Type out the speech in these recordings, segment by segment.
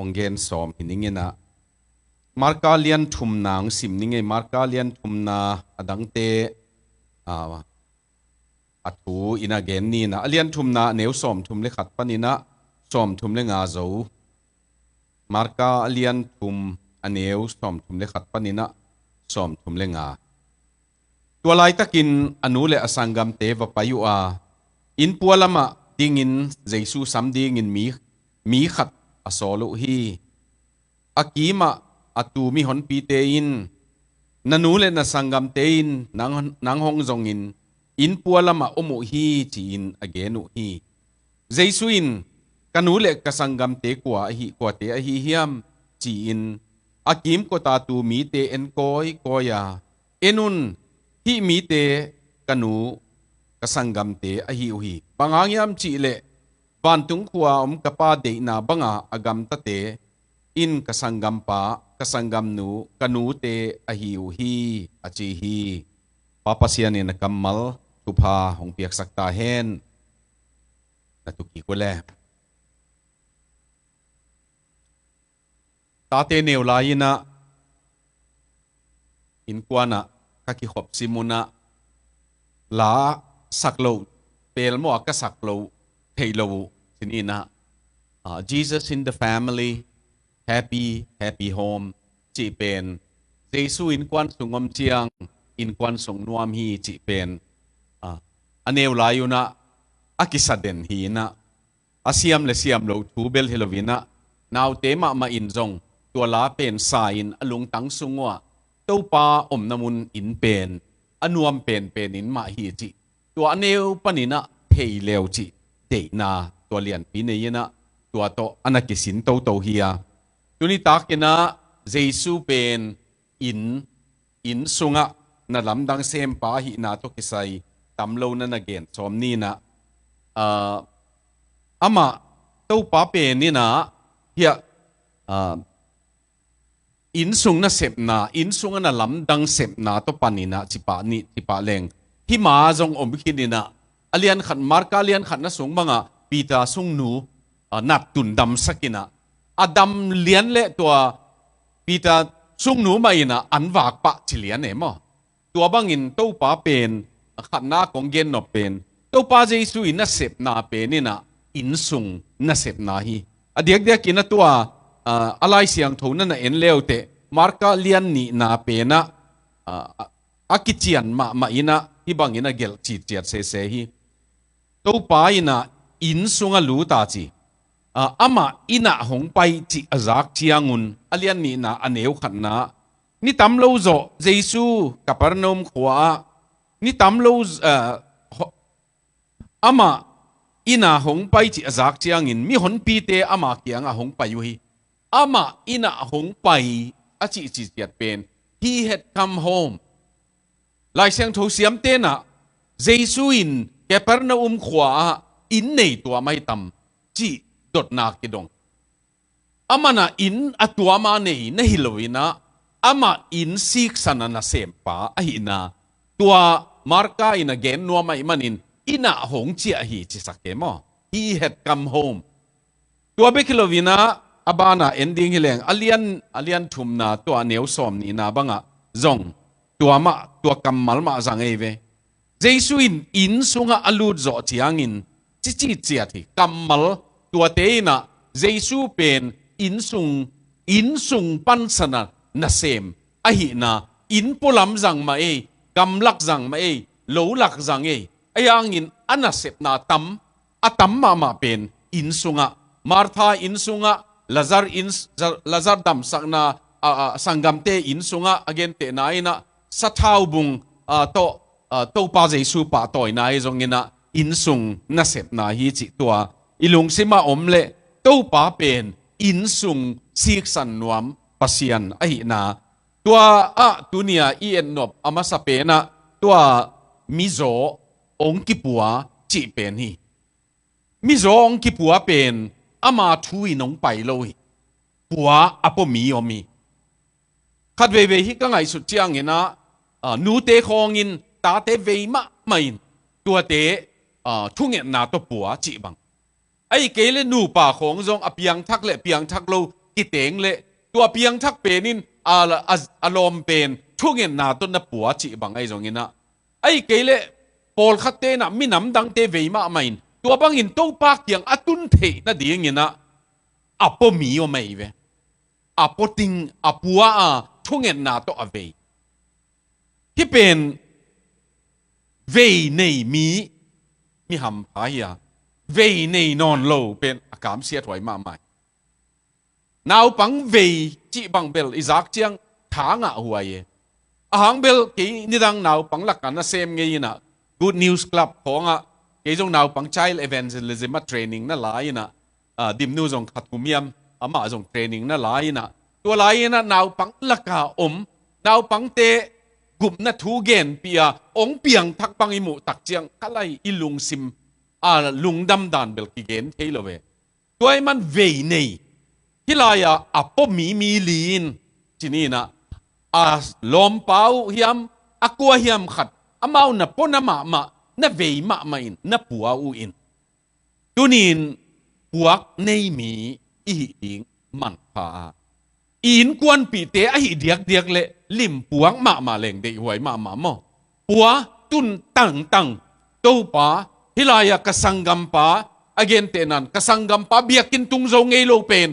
องเกนสอมหินิงนะมาร์กาเลียนทุมนางสิมนิงไงมาร์กาเลียนทุมนาอดังเตอัตูอินาเกนนี่นะเลียนทุมนาเนวสอมทุมเลขัดปนินะสอมทุมเลงาโจมาร์กาเลียนทุมอันเนวสอมทุมเลขัดปนินะสอมทุมเลงาตัวลายตะกินอนุเลอสังกัมเตวปายุอาอินปัวลามะดิ่งินเจสุสัมดิ่งินมีขัดอสอลุฮีอากีมะอตูมีหอนปีเตอินนันูเลนะสังกัมเตอินนางฮงจงอินอินปัวลามะอมุฮีจีอินอเกนุฮีเจสุอินกันูเลกสังกัมเตกัวเตอฮีฮิยมจีอินอากีมก็ตาตูมีเตเอ็นโกยโกยาเอนุนhi mi te kanu kasangam te ahi uhi bangangyam chi le bantung khuwa kapa de na banga agam ta te in kasangam nu kanu te ahi uhi achi hi papasian in kamal tupha hong piak sakta hen natuki ko le tate neulai in kwana kaki hop simuna la saklo pel mo ka saklo thailo sinina Jesus in the family happy home chi pen Jesu in kwan sungom chiang in kwan sung nuam hi chi pen aneu layuna akisaden hi na asiam le siam lo thu bel helovina naw te ma in jong tua la pen sa in alung tang sungwa tâu pa namun in pen anuam pen in ma hi chi tua neu panina thei leo chi de na tua lian pi nei na tua to anakisin to hiya tuni takina Jesu pen in sunga na lamdang sem pa hi na to kisai tamlo na nagen som ni na ama tâu pa pen ni na hiya in sung na sep na in sung na lam dang sep na to panina chipa leng hi ma jong om khinina alian khat marka alian khat na sung manga pita sung nu nat tun dam sakina adam lian le to pita sung nu mai na anwak pa chilian emo to bangin to pa pen khat na kong gen no pen to pa Jesu in na sep na penina in sung na sep na hi adiak kina to alai siang thona na en leute marka lian ni na pena akichian ma ina hibangina gel chi chiat se hi to pa ina in sunga lu ta chi ama ina hong pai chi azak chiangun alian ni na aneu khatna ni tamlo zo Jesu Kapernaum khwa ni tamlo ama ina hong pai chi azak chiangin mi hon pi te ama kianga hong pai yu hi ama ina hong pai achi tiat pen he had come home lai siang tho siam te na Jesu in Capernaum khwa in nei tua mai tam chi dot na kidong ama na in atua ma nei na hilowina ama in sik sana na sempa ahina tua marka in again no mai manin ina hong chi hi chi sakemo he had come home tua bekilovina abana ending hileng alian thumna to neu som ni na banga zong tua kamal ma zang eve Jesu in sunga alud zo chiangin chi chiati kamal tua teina Jesu pen in sung pansana na sem ahi na in pulam zang ma e kamlak zang ma e lolak zang e ayangin anasep na atam ma pen in sunga Martha in sunga Lazar dam sakna sanggam te in sunga again te na ina sa thau bung to pa Jesu pa toy na zong ina in sung na sep na hi chi tua ilung sima omle to pa pen in sung sik san nuam pasian ai na tua tunia i en nop ama sa pe na tua mizo ong kipua chi pen hi mizo ong kipua pen ama thui nong pai loi puwa apo mi omi khat ve hi ka ngai su chiang ina nu te khongin ta te ve ma main tua te thungen na to puwa chi bang ai ke le nu pa khong jong apiang thak le piang thak lo กิเตงเลตัวเพียงทักเป็นนินอารมณ์เป็นช่วงเงินนาต้นนับปัวจีบังไอ้ตรงนี้นะไอ้เกลปอลขัดเตนะมีน้ำดังเตวีมาไม่ตัวบังอินตู้ปากยังอตุนเทนะดีอย่างนี้นะอัปปมีว่าไม่เวอัปปติงอัปปัวช่วงเงินนาตัวอเวที่เป็นเวในมีหำพายาเวในนอนโลเป็นอาการเสียถอยมาใหม่นาวปังเวจีบังเบลอิซักเจียงทางอ่ะหัวเยอาหางเบลกี่นี่ดังนาวปังหลักกันนะเซมไงนะ Good News Club ของอ่ะกี่จงนาวปัง Child Evangelism Training นั่นหลายนะดิมนูจงขัดกุมยมมาจง Training นั่นหลายนะตัวหลายนะนาวปังหลักกะนาวปังเตกุมนะทูเกนเปียองเปียงทักปังอิมุตักเจียงก็เลยอิลุงซิมลุงดำดันเบลกิเกนเทลเวตัวมันเวเนที่ลายอัปปมีลีนที่นี่นะลมเป้าเฮียมกัวเฮียมขัดอามาหน้าปนน้ำมาหน้าเวมาไม่หน้าปัวอูอินตัวนี้พวกในมีอีหิงมันพาอินกวนปีเตอหิเดียกเลยลิมปวงมาเล่งเดียวไว้มาหมอปัวตุนตั้งตัวป้าที่ลายกสังกัมป้าอเกนเตนันกสังกัมป้าเบียกินตุงโจงเงโลเป็น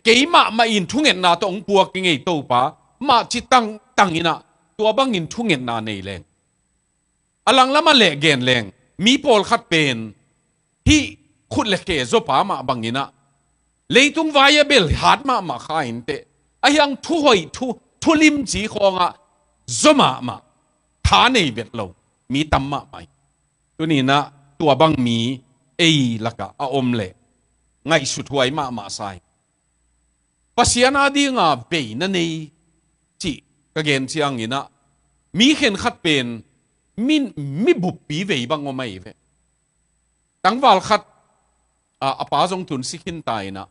เกี่ยมาอินทุ่งเงินนาตัวองปัวกิงไงตัวป้ามาจิตั้งอินะตัวบังอินทุ่งเงินนาในแรงอลังละมาเละเกนแรงมีปอลขัดเป็นที่ขุดเล็กเกจป้ามาบังอินะเลยตุงวายเบลหาดมาข้าอินเตไอยังทุลิมจีของจมาฐานในเบ็ดเรามีตัมมาไหมตัวนี้นะตัวบังมีละกะอมเละไงสุดหวยมาใส่ภาษาหน้าดีงาเบยนั่นเองจีกะเกนเชียงนี่นะมีเห็นขัดเป็นมีบุบปีเวยบังว่าไม่เวตั้งวัลขัดป้าจงทุนสิขินตายนะ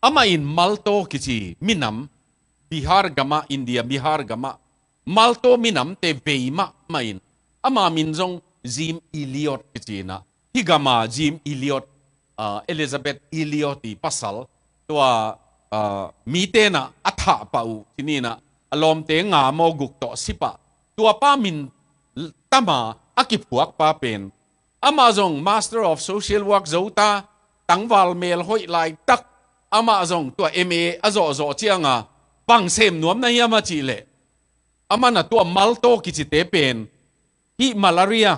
อามาอินมัลโตกิจีมินำบิฮาร์กามาอินเดียบิฮาร์กามามัลโตมินำเตเวย์มาอินอามามินจงจิมอิลิออตกิจีนะฮิกามาจิมอิลิออตเอลิซาเบธอิลิออตที่ปัสสัลตัวมีเตนะอัฐาปาอูที่นี่นะอารมณ์เตงาโมกุกโตสิปะตัวป้ามินตามาอากิพวกป้าเป็นอามาจง Master of Social Work เจ้าตาตั้งวัลเมลหอยไลตักอามาจงตัว MA อโจเจียงปังเซมนวมนายามาจีเลอามานะตัวมัลโตกิจิเตเป็นที่มาลาเรีย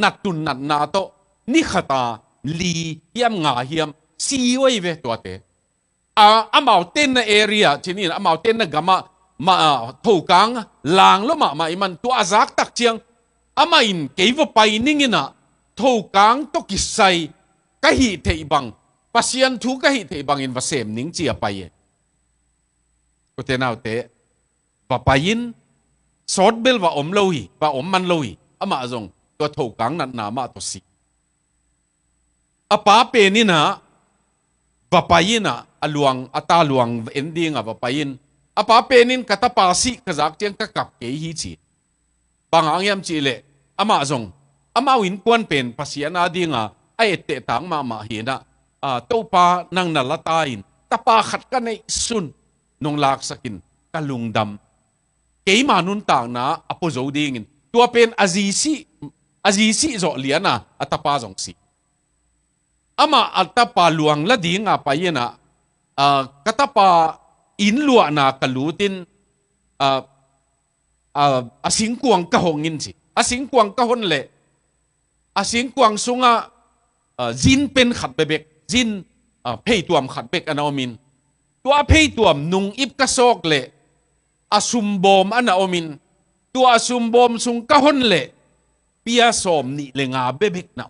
นัดตุนนัดนาโตนิขตาลีเฮียมงาเฮียมซีไว้เวตัวเตอามาเต้นในเอเรียที่นี่อามาเต้นในกามาถูกกังลางแล้วมาอิมันตัวอาซักตักเจียงอามาอินเกี่ยวไปนิ่งนะถูกกังตกิใส่กะหิเทบังปัศยันทุกกะหิเทบังอินวาเสมนิ่งเจียไปก็เตนเอาเตะว่าไปยินสอดเบลว่าอมลอยว่าอมมันลอยอามาจงตัวถูกกังนันนามาตัวสิอาป้าเป็นนี่นะว่าไปยินอลวงตาลวงเอ็นดิ้งว่าไปยินอาป้าเป็นนี่กัตปาสิกจักเจียงกะกับเกยจีบางอย่างยามจีเลอามาจงอามาวินกวนเป็นภาษาหน้าดิ้งไอเตตังมาเห็นตัวป้านั่งนัลลตาอินตาป้าขัดกันในสุนนงลากสกินกะลุงดำเกี่ยมานุนต่างนะอโปโจดิ้งตัวเป็นอาซีซีโจเลียนะอัตป้าจงสิอามาอัตป้าลวงละดิ้งไปนะกัตป้าอินลัวนะกะลูตินสิงกวงกะหงอินสิสิงกวงกะหนเละสิงกวงสุงจินเป็นขัดเบกจินเพย์ตัวมขัดเบกอันเอามินตัวเพย์ตัวมนุงอิบกะโซกเละสุมบอมอันเอามินตัวสุมบอมสุงกะหนเละเปียสอมนี่เลงาเบกนะ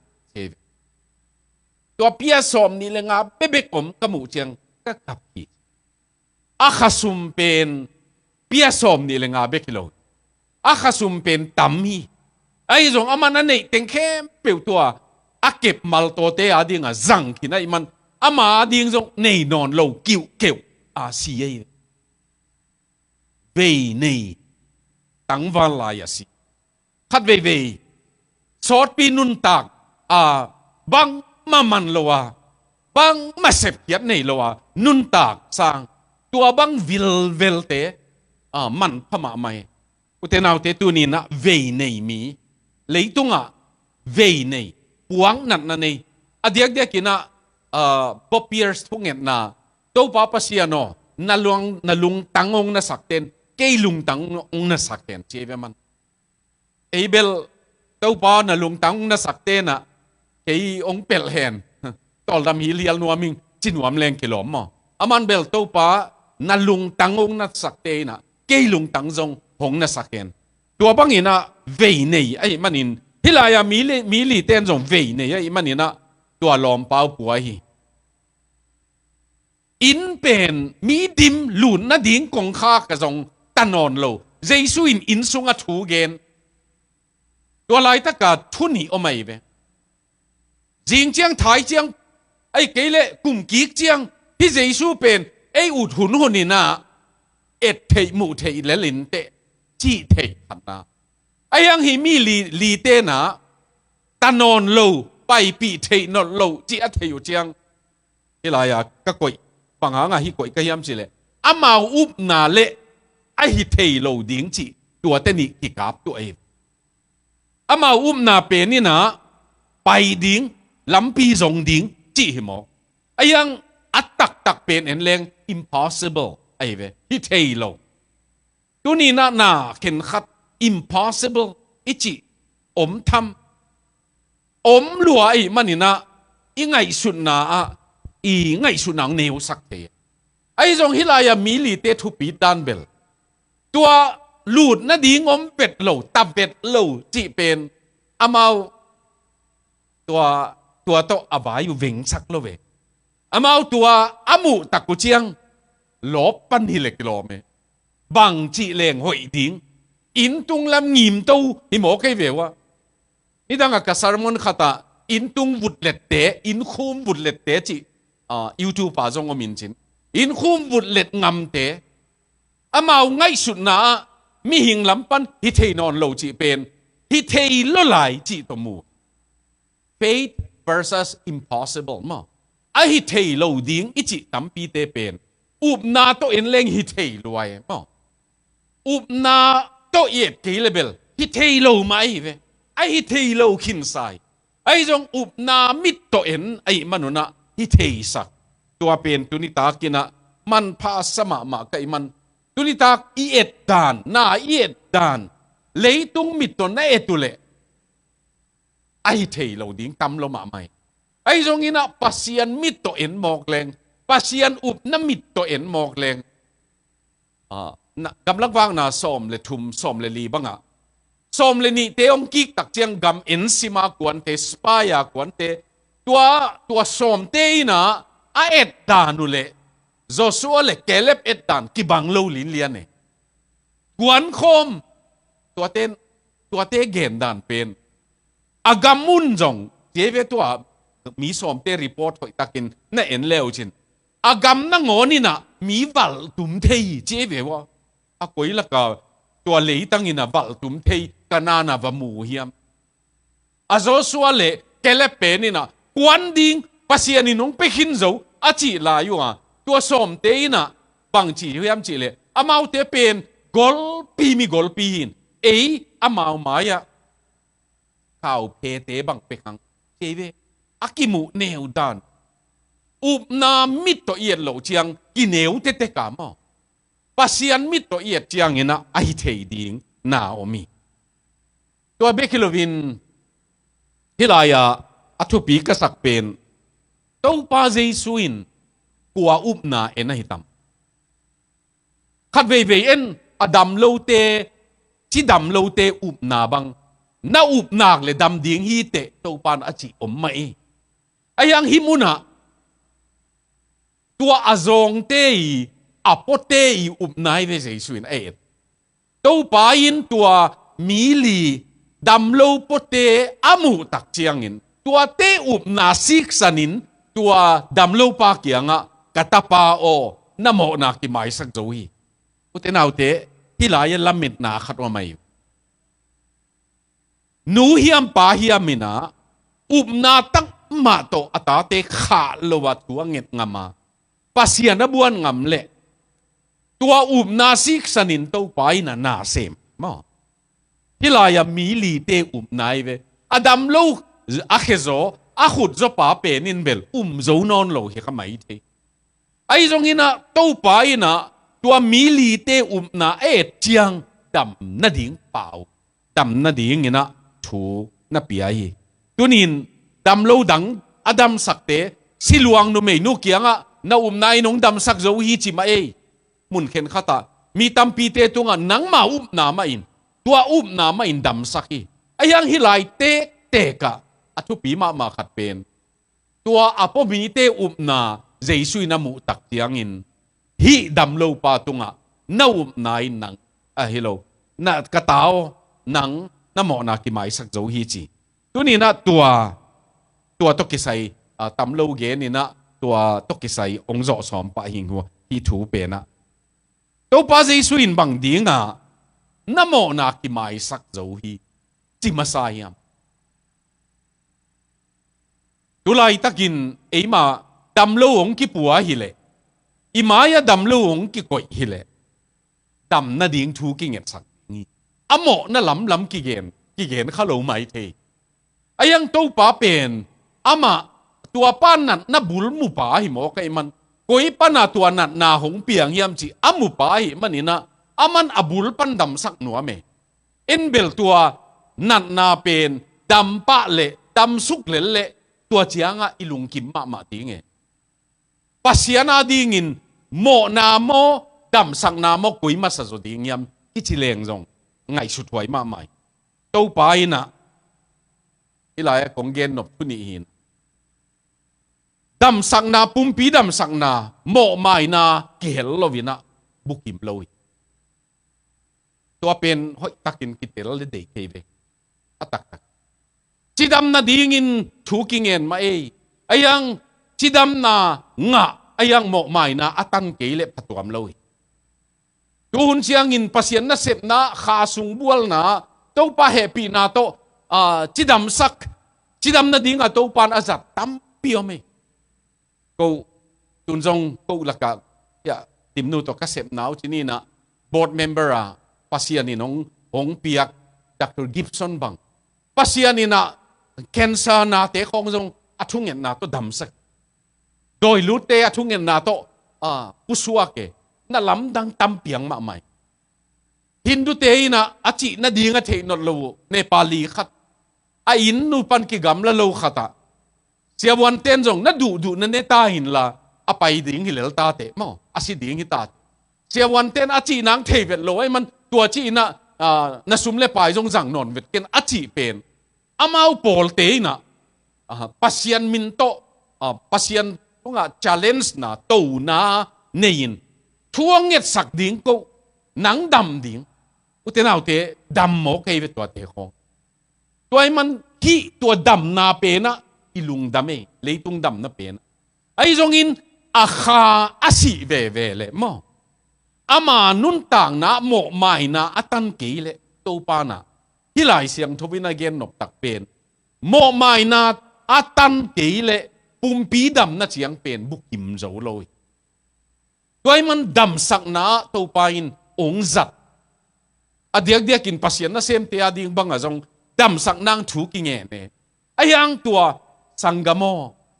ตัวเปียสอมนี่เลงาเบกผมกะหมูเจียงกะกับกีข้าสุมเป็นเปียสอมนี่เลงาเบกโลข้าสุมเป็นตัมฮีไอ้จงอามันนั่นเองเต็งแค่เปียวตัวเก็บมัลโตเตอดิ้งจังที่นั่นมันมาดิ้งจงในนอนโลกิ้วเกี่ยวสีเอเวนี่ตั้งวันลายสิขัดเวสอดปีนุนตากบังมามันโลวะ บังมาเสพเขียนในโลวะนุนตากสร้างตัวบังวิลเวลเตมันพม่าไม่อุเทนเอาเตตัวนี้นะเวในมีเลยตุงเวในปวงนั่นนี่อดียกเดียกินะป๊อปเปียร์สทุงเงินนะตัวป้าปัสยาโนนาลุงตังองนะสักเต็นเกยลุงตังองนะสักเต็นเจเวมันเอเบลตัวป้านาลุงตังองนะสักเต็นนะเกยองเปลเฮนตอลดำฮีเลียลนัวมิงจินวมแรงกิโลมอามันเบลตัวป้านาลุงตังองนะสักเต็นนะเกยลุงตังจงหงนะสักเต็นตัวบังอินะเวเนยไอ้มันอินฮิลายามีลีเต็นจงเวเนยไอ้มันอินะตัวลอมเป้าปัวฮีอินเป็นมีดิมหลุนนะดิ้งกงข้ากระจงตันนอนโลเจสุอินสุงะถูเกนตัวลายตะกาทุนีอไม่เวจิงเจียงไทยเจียงไอ้เกลเลกุ่มกีกเจียงที่เจสุเป็นไอ้อุดหุนหุนินะเอ็ดเทมูเทเลลินเตจีเทขันนะไอ้ยังหิมีลีเตนะตันนอนโลไปปีเทนอนโลจีอัเทอยู่เจียงฮิลายากะกอยปังหางาฮิกอยก็ยำสิเลยอามาอุบนาเละไอฮิเทโลดิ้งจีตัวเตนิกิกาบตัวเองอามาอุบนาเป็นนี่นะไปดิ้งลำปีส่งดิ้งจีหิมอไอยังอัตตักเป็นเอ็นแรง impossible ไอเวฮิเทโลตัวนี้น่าเข็นขัด impossible อิจิอมทำอมหลัวไอมันนี่นะอีไงสุดนาอีไงสุนังเนวสักเตไอ้จงฮิลายามีลีเตทุปีดานเบลตัวหลุดนะดีงอมเป็ดเหลาตับเป็ดเหลาจีเป็นอามาตัวโตอบายอยู่เวงสักโลเวอามาตัวอามูตักกุเจียงลบปันฮิเล็กโลเมบังจีเลงหอยดิ้งอินตุงลำงิมตู้ฮิโมกเววะนี่ดังกับสารมนขตาอินตุงวุดเล็ดเตอินคุมวุดเล็ดเตจีYouTube ป่าจงอมินจินอินคุมวุดเล็ดงำเตะอามาไงสุดนะมีหิงลำปันฮิเทนอนโลจีเป็นฮิเทโลไหลจีตมู faith versus impossible มั้งไอฮิเทโลดิ้งอิจิตั้มปีเตเป็นอุบนาโตเอ็นเลงฮิเทรวยมั้งอุบนาโตเอ็ดเกลเบลฮิเทโลไม่เวไอฮิเทโลขินไซไอจงอุบนามิดโตเอ็นไอมนุนะฮิเทสักตัวเป็นตุนิตากินะมันพาสมามาไกมันตุนิตาอีเอ็ดดานนาอีเอ็ดดานเลยตุงมิดตัวนั่นเอตุเลไอเทเราดิ้งตำเรามาไม่ไอตรงนี้นะปัสยันมิดตัวเอ็นหมอกแรงปัสยันอุบน้ำมิดตัวเอ็นหมอกแรงกำลังวางนาส้มเลยทุ่มส้มเลยลีบ้างส้มเลยนี่เตองกิกตักเจียงกำเอ็นซิมากวนเตสปายากวนเตตัวส้มเตยนะเอ็ดดานุเลโจสัวเลเกลบเอ็ดดานกิบังโลลินเลียนเนกวนคมตัวเตเกนดานเป็นอากามุนจงเจเวตัวมีส้มเตรีพอร์ตตักินนั่นเอ็นเลวจินอากามนั่งงอนี่นะมีวัลตุมเทยเจเววะกุยละก็ตัวเลยตั้งอินะวัลตุมเทยกันนานะวะมูเฮียมโจสัวเลเกลบเป็นนี่นะกวนดิ้งภาษานี่น้องไปหินโจอาจีลาอยู่ตัวส้มเตยนะบางจีเฮียมจีเลอามาเตเป็นกอลปีมีกอลปีหินอามาหมายข่าวเพเตบังเปขังเจเวอากิมุเนวดานอุบนามิดตัวเอียดเหลาเจียงกิเนวเตเตกามภาษามิดตัวเอียดเจียงเงินะไอเทดิงนาโอมีตัวเบคิโลวินฮิลายาอัตุปีกษักเป็นตัวปาเจสุอินกัวอุบนาเอ็นหิตัมขัดเวเอ็นอดัมโลเตที่ดัมโลเตอุบนาบังน่าอุบนากเลยดัมดิ้งฮีเตตัวปานอจิอมไม่ไอยังฮิมุนะตัวอาจงเตยอปเตยอุบนายเวเจสุอินตัวปายินตัวมีลีดัมโลปเตอามูตักเจียงอินตัวเตอุบนาซิกสันินตัวดัมโลปาเกียงกะตาปาโอน้ำโมนักที่หมายสักโจฮีอุตเนาวเตที่หลายละมิดนาขัดว่าไม่นูเฮียมปาเฮียมินะอุบนาตั้ง มาโตอัตาเตขาโลวัตตัวเงตงามาปัสยานะบวนงามเละตัวอุบนาซิกสนินโตไปน่ะนาเซมมาที่ลายมีลีเตอุบนายเวอดัมโลอาเคโซอาขุดโซป้าเป็นนินเบลโซนอนโลเฮขมายเทไอ้ตรงนี้นะโตไปนะตัวมีลีเตอุบนาจียงดำนาดิ่งเปล่าดำนาดิ่งนะถูนาปีไอตัวนี้ดำโลดังอดัมสักเตสิลวงนุเมนุเกียงะนานายนงดำสักโซฮีจิมามุนเข็นข้าตามีตัมปีเตตุงะนังมานามาอินตัวนามาอินดำสักไอ้ยังฮิไลเตกะอัตุปีมาขัดเป็นตัวอปมีเตนาเจสุยนามุตักเตียงอินฮิดำโลปาตุงะนานาอินนังฮิโลนากะตาวนังนาหมอนากิไมสักโซฮีจิตัวนี้นะตัวตกิไซตำโลเกนี่นะตัวตกิไซองค์จอสอมปะหิงหัวที่ถูเป็นนะตัวป้าเจสุยนบังดีงะนาหมอนากิไมสักโซฮีจิมาสายามตุลายตะกินมาดำโลงกิปัวฮิเลอีมายาดำโลงกิกอยฮิเลดำนาดิ่งทูกิเงสักนี่อโมน่าล้ำกิเกนข้าโลไม่เทไอ้ยังตัวป้าเป็นอามาตัวป้านั่นน่าบุลมุป้าหิมอกไอ้มันกุยป้าน่ะตัวนั่นนาหงเปียงยามจีอามุป้าหิมันนี่นะอามันอบุลปันดำสักหนัวเมเอ็นเบลตัวนั่นนาเป็นดำป้าเละดำสุกเละตัวเจียงอ่ะอิลุงกิมมาติงปัสยานาดิ่งินโมนาโมดำสักนาโมกุยมาสะสดิ่งยามกิจิเลงจงไงสุดไว้มาใหม่ตัวป้านะอีหลายของเกณฑ์นบทุนีหินดำสักนาปุ่มปีดำสักนาโมไม่นาเกลโลวินะบุกิมโลยตัวเป็นห้อยตักินกิเตลเลเดย์เคเวตักจิดำนาดิ่งินถูกิเงินมาไอ้ยังจิดำนางะไอ้ยังโมไม่นาอัตันเกลเลปตัวมโลยตัวหุ่นเชียงินปัสยันนาเสพนาขาสุงบัวนาตัวป้าเฮปีนาโตจิดำสักจิดำนาดิ่งตัวปานอาจัดตั้มเปียวไหมกูตุนจงกูลักกะอย่าติมนูตัวกเสพนาวที่นี่นะบอร์ดเมมเบอร์ปัสยานี่น้องหงเปียกดรกิฟสันบังปัสยานี่นะแคนเซอร์นาเตะของจงอัทุงเงินนาตัวดำสักโดยรู้เตะอัทุงเงินนาตัวผู้สวกเกน่าล้ำดังตั้มเปียงมาใหม่ฮินดูเตยนะอาจินาดิ่งอาเทนนโลเนปาลีขัดอินนูปันกิกำละโลขัดเสียวันเต้นจงน่าดูนั่นเนตาหินละไปดิ่งหิเลลตาเตะมั้งอาศิดิ่งหิตาเสียวันเต้นอาจินังเทเวตโลไอ้มันตัวจีน่ะน่าสุมเล่ไปจงจังนอนเวทเกนอาจิเป็นอามาอุปอลเตยนะปัสยันมินโตปัสยันตรงchallengeนะโตนะเนียนทวงเง็ดสักดิ่งก็หนังดำดิ่งอุตนาอุเตดำหมอกไอ้เวทตัวเตะของตัวไอ้มันที่ตัวดำนาเป็นนะอิลุงดำเลยตุงดำนาเป็นไอ้จงอินอาคาอาศิเวเลยมั้งอามานุนต่างนะโมไม่นะอัตันเกยเลยตัวปานะที่หลายเสียงทวินาเกนนบตักเป็นโมไม่นะอัตันเกยเลยปุ่มปีดำนะเสียงเป็นบุกิมโจโลยตัวไอ้มันดำสักนะตัวปาอินองจัดเดียกินปัสยันนะเซมเตียดิ่งบังจงดำสักนางถูกิเงี้ยเนี่ยไอ้ยังตัวสังกโม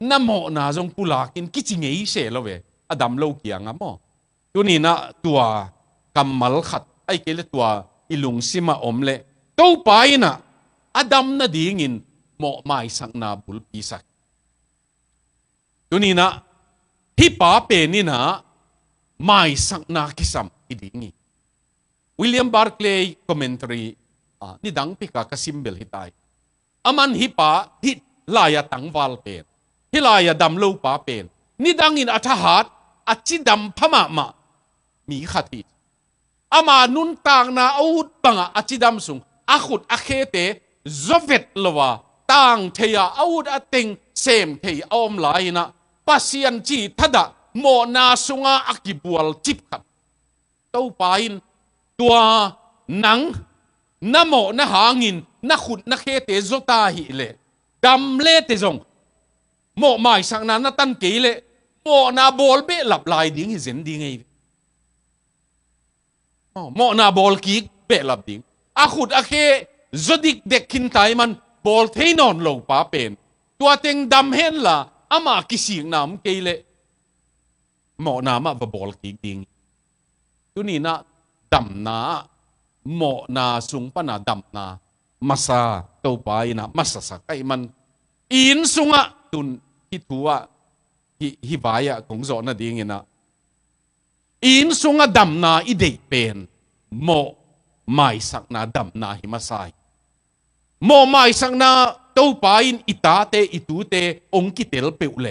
น้ำโมนาจงปุลากินกิจิเงี้ยเสลเวดำโลกียงอ่ะโมตัวนี้นะตัวกำมัลขัดไอ้เกลตัวอิลุงซิมาอมเล่ตัวไปนะดำนะดิ่งินโมไม่สักนาบุลปีสักตัวนี้นะที่ป้าเป็นนี่นะไม่สักนาคิสัมอิดิ่งวิลเลียมบาร์คเลย์คอมเมนตรีนี่ดังพิกาซิมเบลฮิตายอามันฮิปาฮิลายตังวาลเป็นฮิลายดำโลปาเป็นนี่ดังอินอัฐหัดอัจฉิดำพม่ามีขัดทีอามานุนต่างนาอุดบังอัจฉิดำสุงอาขุดอาเคเตจเวตลวะต่างเทียอุดอติงเซมเทียอมลายนะปัสยันจีทัดะโมนาสุงาอักิบวลจิบขัดเต้าไปตัวหนังน้ำโมน้ำหางินน้ำขุดน้ำเคเตจตาหิเลดำเลเตจง โมไม่สักนั้นตั้นเกลโมนาบอลเบะหลับลายดิ้งให้เส้นดิ้งไงโมนาบอลกีกเบะหลับดิ้งอาขุดอาเคจดิกเด็กขินไตมันบอลเทนอนลงป้าเป็นตัวเต็งดำเห็นละอามากิสิงน้ำเกลโมนามาบอลกีกดิ้งตัวนี้นะดำนาโมนาสุงปนาดำนามาซาตัวไปนะมาซาสักไอมันอินสุงะตุนฮิทัวฮิวายะคงโซนะดิ้งนะอินสุงะดำนาอีเด็กเป็นโมไม่สักนาดำนาฮิมาไซโมไม่สักนาตัวไปอิตาเตอิตูเตองกิเตลเปวเล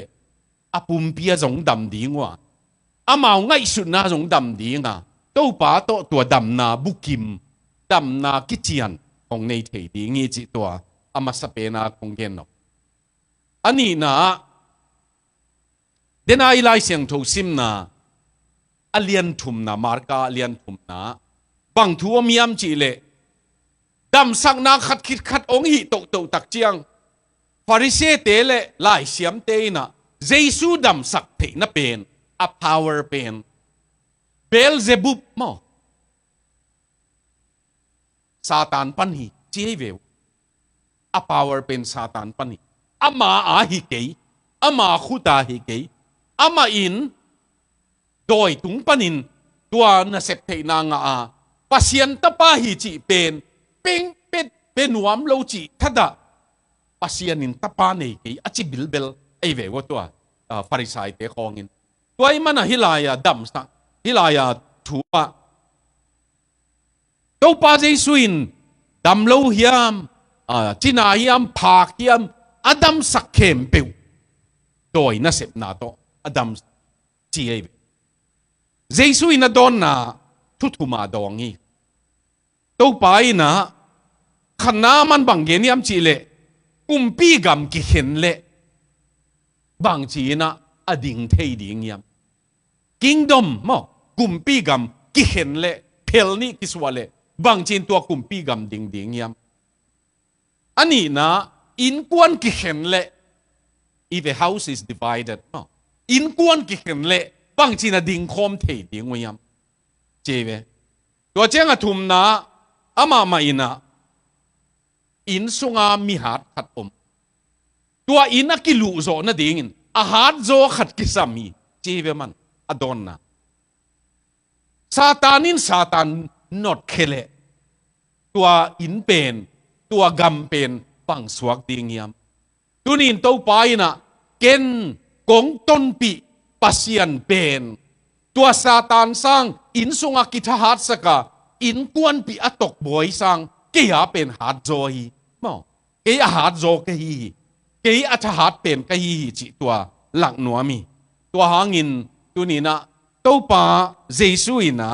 อาปุ่มเปียจงดำดิ้งวะอามาง่ายสุดนะจงดำดิ้งอ่ะตัวป้าตัวดำนาบุกิมดำนากิจิยันของในเทดีงี้จิตัวอามาสเปนาคงเกนนกอันนี้นะเดนไอไลเสียงทูซิมนะอเลียนทุมนะมาร์กาอเลียนทุมนะบางทัวมียมจีเลดำสักนาขัดคิดขัดองหิตกตักเจียงฟาริเซเตเลไลเสียมเตนะเจสูดำสักเทนะเป็นa power เป็นเบลเซบุบมอซาตานปันหิเจเววa power เป็นซาตานปันหิอามาอาหิเกยอามาขุดาหิเกยอามาอินโดยตุงปันินตัวนัเสพเทนางอาปัสยันตปาหิจิเป็นเป็นวามโลจิทัดะปัสยันินตปาเนเกยอจิบิลเบลไอเววตัวฟาริสัยเตคองอินตัวไอ้มันฮิลายาดัมสักฮิลายาทัวตัวป้าเจสุอินดัมโลฮิยามจีน่าฮิยามพากฮิยามอดัมสักเข้มเปิวโดยนัเสพนาโตอดัมจีเอเจสุอินโดนนาทุมาดองงี้ตัวป้าอินะขณะมันบางเงียมจีเลกุมปีกำกิเห็นเลบางจีนะอดิ่งเทดิ่งยามกิงดอมมอกุมปีกำกิเห็นเลเพลนี่กิสวาเลบางจีนตัวกุมปีกำดิ่งยามอันนี้นะอินกวนกิเห็นเล if a house is divided อินกวนกิเห็นเลบางจีนะดิ่งคอมเทดิ่งยามเจเวตัวเจ้าทุ่มนะอามาอินะอินสุงามีหัดขัดอมตัวอินักกิลูโซนะดิ่งอาหารโซขัดกิสามีเจเวมันอดอนนะซาตานนอดเคเลตัวอินเป็นตัวกำเป็นปังสวกดิ่งยามตัวนี้ตัวไปนะเกนกงต้นปีปัสยันเป็นตัวซาตานสร้างอินสุงากิทหัดสกาอินกวนปีอตกบอยสร้างเกียเป็นหัดโจฮีมอเกียหัดโจกฮีเกียอัจหัดเป็นกฮีจิตัวหลักหนัวมีตัวหางินตัวนี้นะตัวป้าเจสุอินะ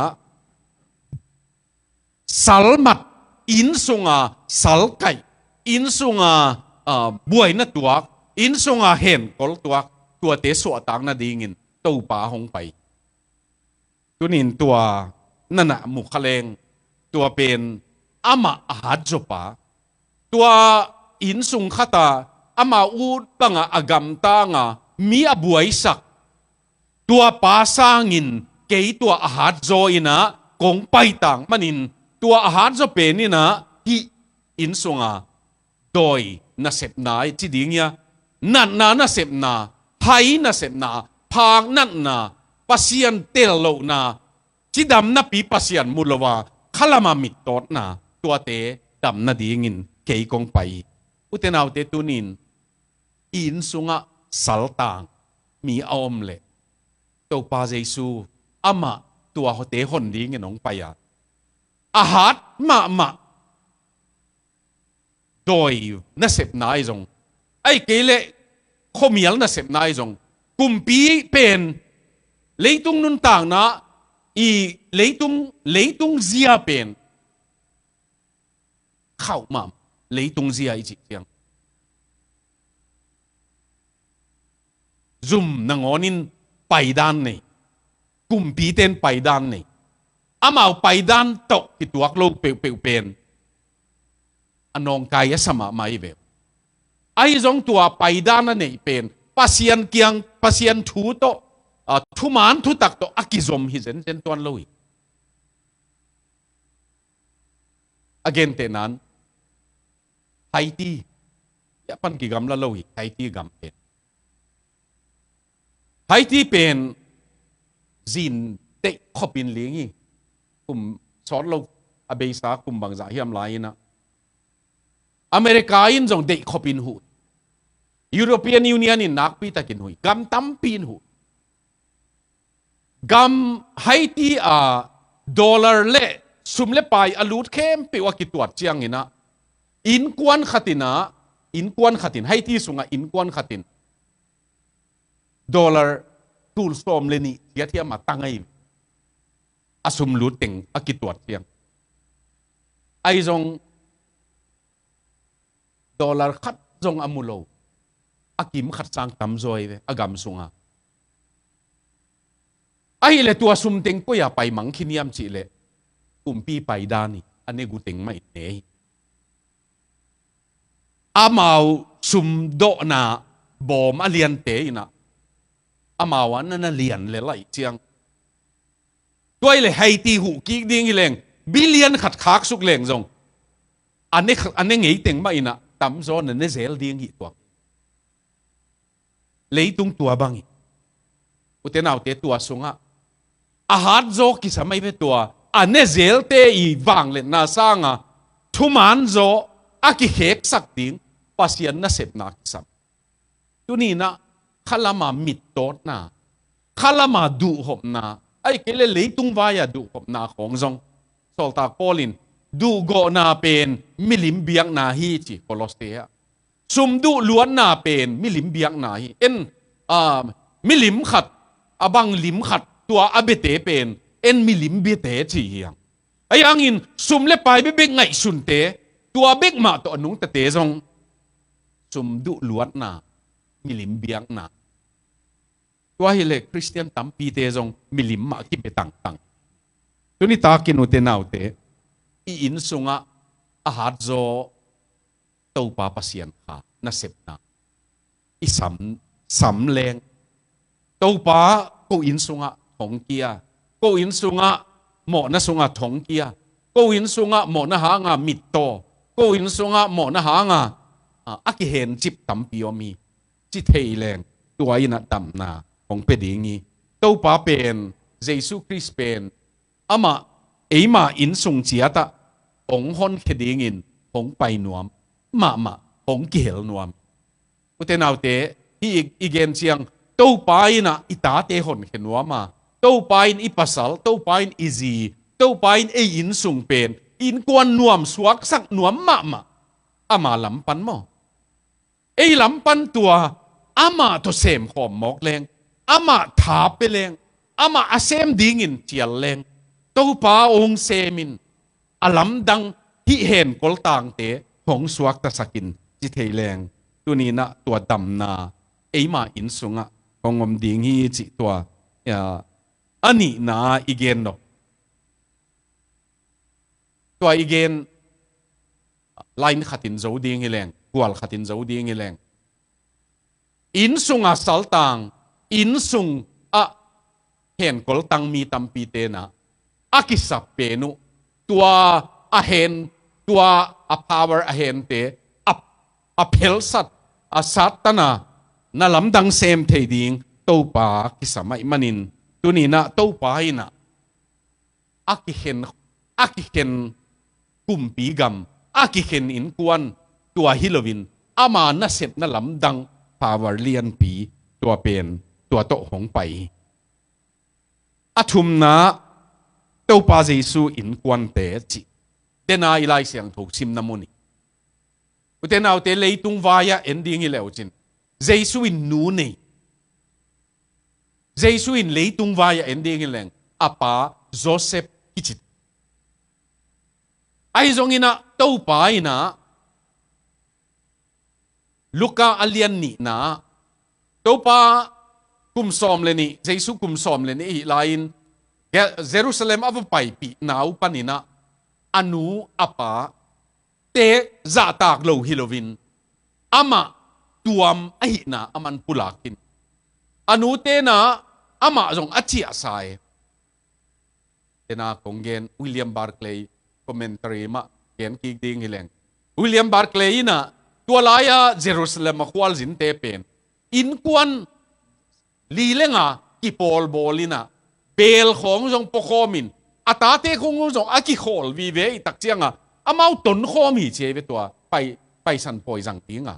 สัลมัดอินสุงาสัลไกอินสุงาบวยนัตัวอินสุงาเห็นกอลตัวเตสวตังนาดีงินตัวป้าหงไปตัวนี้ตัวนั่นน่ะมุขเลงตัวเป็นอามาหัดจบป้าตัวอินสุงขตาอามาอูดบังอากำตางามีอบวยสักตัวป้าสร้างินเกยตัวอาหารโจอินะกงไปต่างมันินตัวอาหารโจเป็นนี่นะที่อินสงาโดยนัเสพนาจีดิ่งยานั่นนานัเสพนาไทยนัเสพนาพางนั่นนาปัสยันเตลโลนาจีดำนับปีปัสยันมุลวาขลามามิดตอดนาตัวเตดำนาดิ่งินเกยกงไปอุตนาวเตตุนินอินสงาสัลตางมีออมเลตัวป้าเจสูอามาตัวเขาเตะคนดีเงี้ยน้องไปอาหารมาโดยนัเสพนายจงไอ้เกลขมีลนัเสพนายจงกุมปีเป็นเลยตุงนุนต่างนะอีเลยตุงเสียเป็นเข้ามาเลยตุงเสียอีจิเจียงซุ่มนางอนินไปด้านนี่กุมปีเต้นไปด้านนี่อามาไปด้านตกที่ตัวโลกเปลวเป็นอนองกายสมาไม่เวไอ้จงตัวไปด้านนั่นนี่เป็น pasien kiang pasien thu to thu man thu tak to akizom hi zen tuan loi again te nan Haiti ya pan ki gam la loi Haiti gam pen Haiti pen zin te khopin lingi kum sor lo abeisa kum bang za hiam lai na America in jong de khopin hu European Union in nak pi takin hui gam tam pin hu gam Haiti a dollar le sum le pai alut khem pe wa ki tuat chiang ina in kwan khatin Haiti sunga in kwan khatin dollar tul som le ni ya thia ma tangai asum lut teng akituat chiang ai jong dollar khat jong amulo akim khat sang tam zoi ve agam sunga ai le tua sum teng ko ya pai mang khiniam chi le pi pai dani ane gu teng mai ne amau sum do na bom alian te ina amawan na lian le lai chiang toy le Haiti hu ki ding leng billion khat khak suk leng jong ane ngei teng ma ina tam zo na ne zel ding hi to leitung tua bangi utenaw te tua sunga a hat zo ki samai ve tua ane zel te I wang le na sanga thuman zo aki hek sak ding pasian na sep na kisam tunina khalama mit tot na khalama du hop na ai kele leitung vaya du hop na khong zong solta polin du go na pen milim biang na hi chi kolostea sum du luan na pen milim biang na hi en milim khat abang lim khat tua abete pen en milim bete chi hiang ayang in sum le pai be bek ngai sun te tua bek ma to anung te zong sum du luan na milim biang na tua hi le Christian tampi te zong milim ma ki be tang tang tuni ta kinu te nau te I in sunga a hat zo to pa pasien kha na sep na I sam leng to pa ko in sunga thong kia ko in sunga mo na sunga thong kia ko in sunga mo na ha nga mit to ko in sunga mo na ha nga aki hen chip tampi omi chi thei leng tua ina tam na hong pe dingi to pa pen Jesus Christ pen ama eima in sung chiata ong hon khedingin hong pai nuam ma hong gel nuam utenaw te hi igen chiang to pa ina ita te hon khenuama to pa in ipasal to pa in easy to pa in e in sung pen in kwan nuam suak sak nuam ma ama lampan mo e lampan tua ama to sem khom mok leng ama tha pe leng ama asem dingin chial leng to pa ong semin alam dang hi hen kol tang te hong suak ta sakin chi thei leng tuni na tua dam na eima in sunga hongom ding hi chi tua ani na igen no tua igen line khatin zo ding hi leng kwal khatin zo ding hi leng in sunga saltang in sung a hen kol tang mi tampi te na akisap pe nu tua a hen tua a power a hen te a phel sat a satana na lam dang sem thei ding to pa ki samai manin tunina to pa ina aki hen kumpi gam aki hen in kwan tua hilovin ama na set na lam dang power lian pi tua pen tua to hong pai athum na to pa Jesu in kwan te chi tena ilai siang thok sim namuni utenaw te leitung vaya ending hi leuchin Jesu in nu nei Jesu in leitung vaya ending hi leng apa Joseph ichit ai zong ina to pa ina Luka alian ni na to pa kum som le ni Jesu kum som le ni lain Jerusalem ava pai pi nau panina anu apa te za tak lo hilovin ama tuam ai na aman pulakin anu te na ama jong achia sai tena kongen William Barclay commentary ma ken ki ding hileng William Barclay na tualaya Jerusalem akwal zin te pen in kwan li lenga ki pol bolina bel khong jong pokomin atate khong jong aki khol vi ve tak chianga amau ton khom hi che ve tua pai san poi jang tinga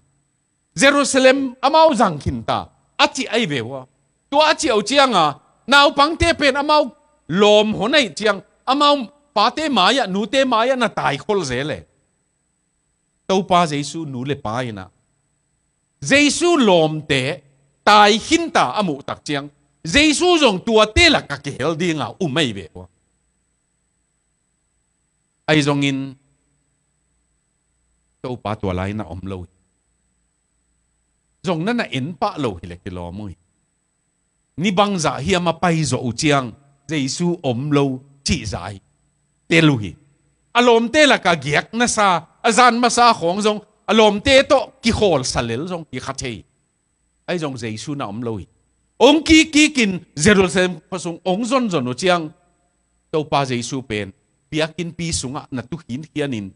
Jerusalem amau jang khinta achi ai ve wa tua achi au chianga nau pang te pen amau lom honai chiang amau pa te maya nu te maya na tai khol zele tau pa Jesu nu le pa ina Jesu lom te tai khinta amu tak chiang Jesu jong tua te la ka ke hel dinga umai ve wa ai jong in tau pa tua lai na om lo jong na na en pa lo hi le ki lo moi ni bang za hi ma pai zo u chiang Jesu om lo chi zai te lu hi alom te la ka giak na sa azan ma sa khong jong alom te to ki khol salel jong ki khathei ai jong Jesu na om lo hi ong ki kin Jerusalem pasung ong zon zon u chiang tau pa Jesu pen piakin pi sunga na tu hin hianin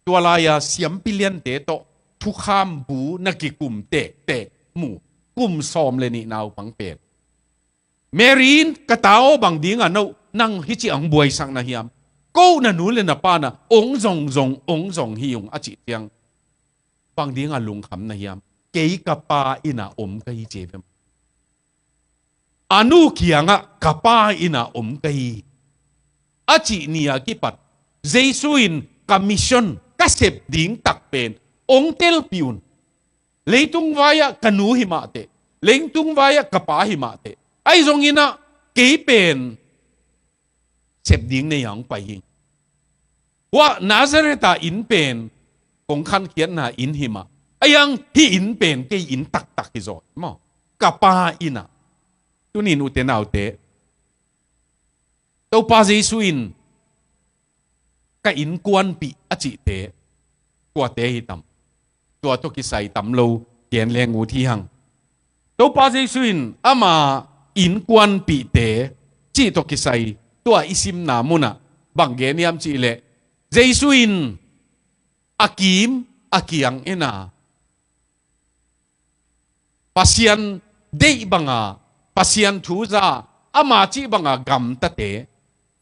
tualaya siam pilian te to thu kham bu na ki kum te mu kum som le ni nau pang pen Marin katao bang dinga no nang hichi ang buai sang na hiam ko na nu le na pa na ong zong hi yung achi tiang bang dinga lung kham na hiam ke ka pa ina om ka hi chevem anu kianga ka pa ina om ka hi achi niya kipat Jesuin commission kasep ding tak pen ong tel piun leitung vaya kanu himate leitung vaya kapa himate ai zong ina ke pen sep ding ne yang pai yin wa Nazareta in pen kong khan kian na in hima ayang hi in pen ke in tak hi zo mo kapa ina tunin utenaw te tau pa Jesuin ka in kwan pi achi te kwa te hi tam tua to ki sai tam lo kian leng u thi hang tau pa Jesuin ama in kwan pi te chi to ki sai tua isim na muna bang ge niam chi le Jesuin akim akiang ena pasian dei banga pasian thuza ama chi banga gam ta te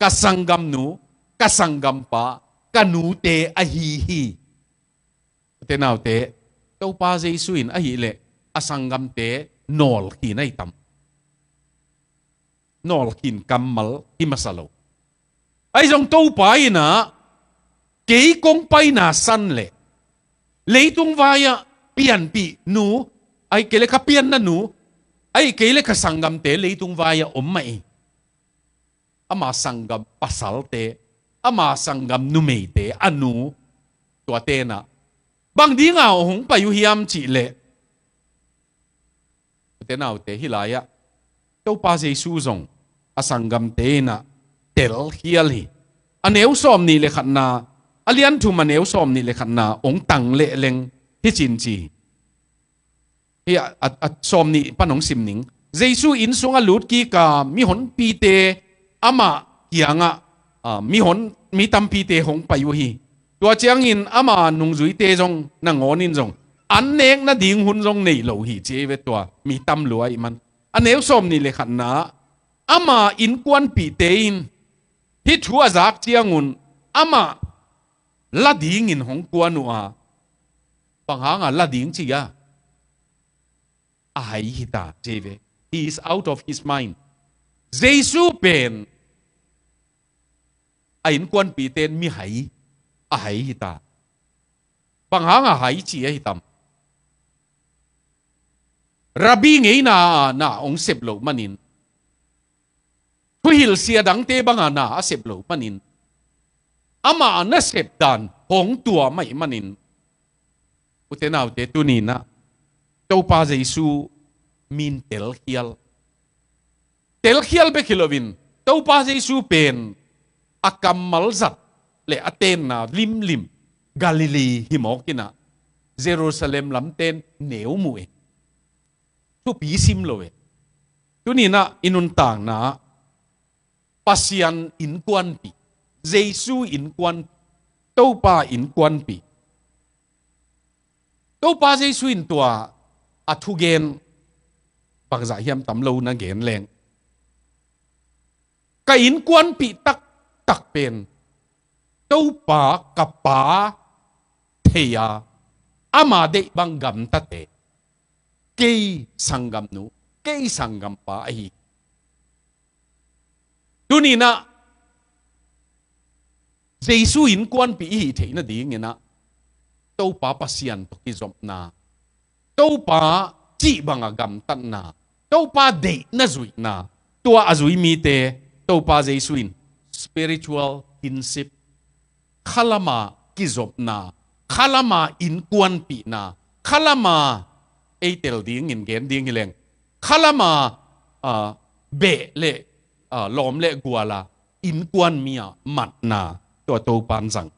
kasangam nu kasangam pa kanu te ahi te nau te tau pa Jesuin ahi le asangam te nol ki nai tam nol kin kamal imasalo ai jong tau pa ina ke kong pai na san le leitung vaya pian pi nu ai kele ka pian na nu ai kele ka sangam te leitung vaya om mai ama sangam pasal te ama sangam nu mei te anu tua te na bang di nga hong pa yu hiam chi le te nau te hilaya tau pa Jesu zong asangam te na tel hial hi aneu som ni le khat na alian thu maneu som ni le khat na ong tang le leng hi chin chi hi a som ni panong sim ning Jesu in sunga lut ki ka mi hon pi te ama kianga mi hon mi tam pi te hong pa yu hi tua chiang in ama nung zui te jong na ngonin jong an nek na ding hun jong nei lo hi che ve tua mi tam luai man aneu som ni le khat na ama in kwan pi te in hi thu azak chiangun ama la ding in hong kwan wa panghanga la ding chi ya ai hita jeve he is out of his mind Jesu pen ain kwan pi ten mi hai ai hita panghanga hai chi ai tam Rabbi ngei na ong sep lo manin thu hil sia dang te banga na sep lo manin ama na sep dan hong tua mai manin utenaw te tunina tau pa Jesu min tel hial be kilovin tau pa Jesu pen akam malzat le aten na lim Galilee himokina Jerusalem lam ten neu mu e tu pi sim lo e tu ni na inun tang na pasian in kwan pi Jesu in kwan to pa in kwan pi to pa Jesu in tua athu gen pagza hiam tam lo na gen leng ka in kwan pi tak tak pen to pa kapa theya ama de bangam tate kei sangam nu kei sangam pa ai tuni na Jesu in kwan pi hi the na ding na to pa pasian to ki zop na to pa chi banga gam tan na to pa de na zui na tua azui mi te to pa Jesu in spiritual kinship khalama ki zop na khalama in kwan pi na khalama eitel ding in gen ding hileng khalama be le lom le gwala in kwan mia mat na to to pan sang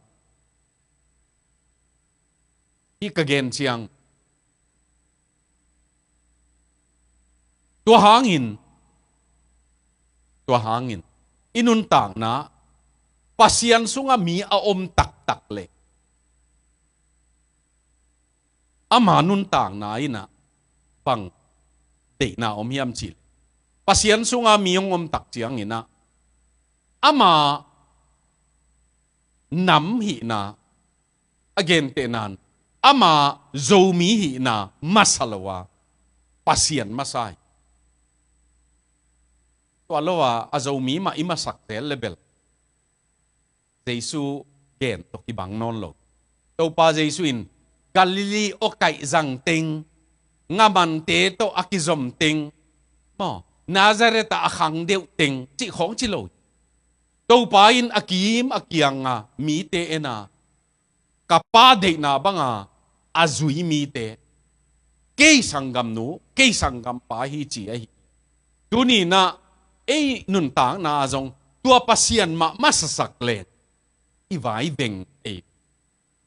hi ka gen chiang to hangin inun tang na pasian sunga mi a om tak tak le ama nun tang na ina pang de na om hiam chi pasian sunga mi om tak chiang ina ama nam hi na again te nan ama zomi hi na masalawa pasian masai to alowa azomi ma ima saktel level Jesu gen to ki bang non lo to pa Jesu in Galilee o kai zang ting ngaman te to akizom ting mo Nazareth a khang deu ting chi khong chi lo to pa in akim akiang nga mi te ena kapa de na banga azui mi te ke sangam nu ke sangam pa hi chi ai tu ni na ei nun tang na zong tua pasian ma masasak le i vai veng e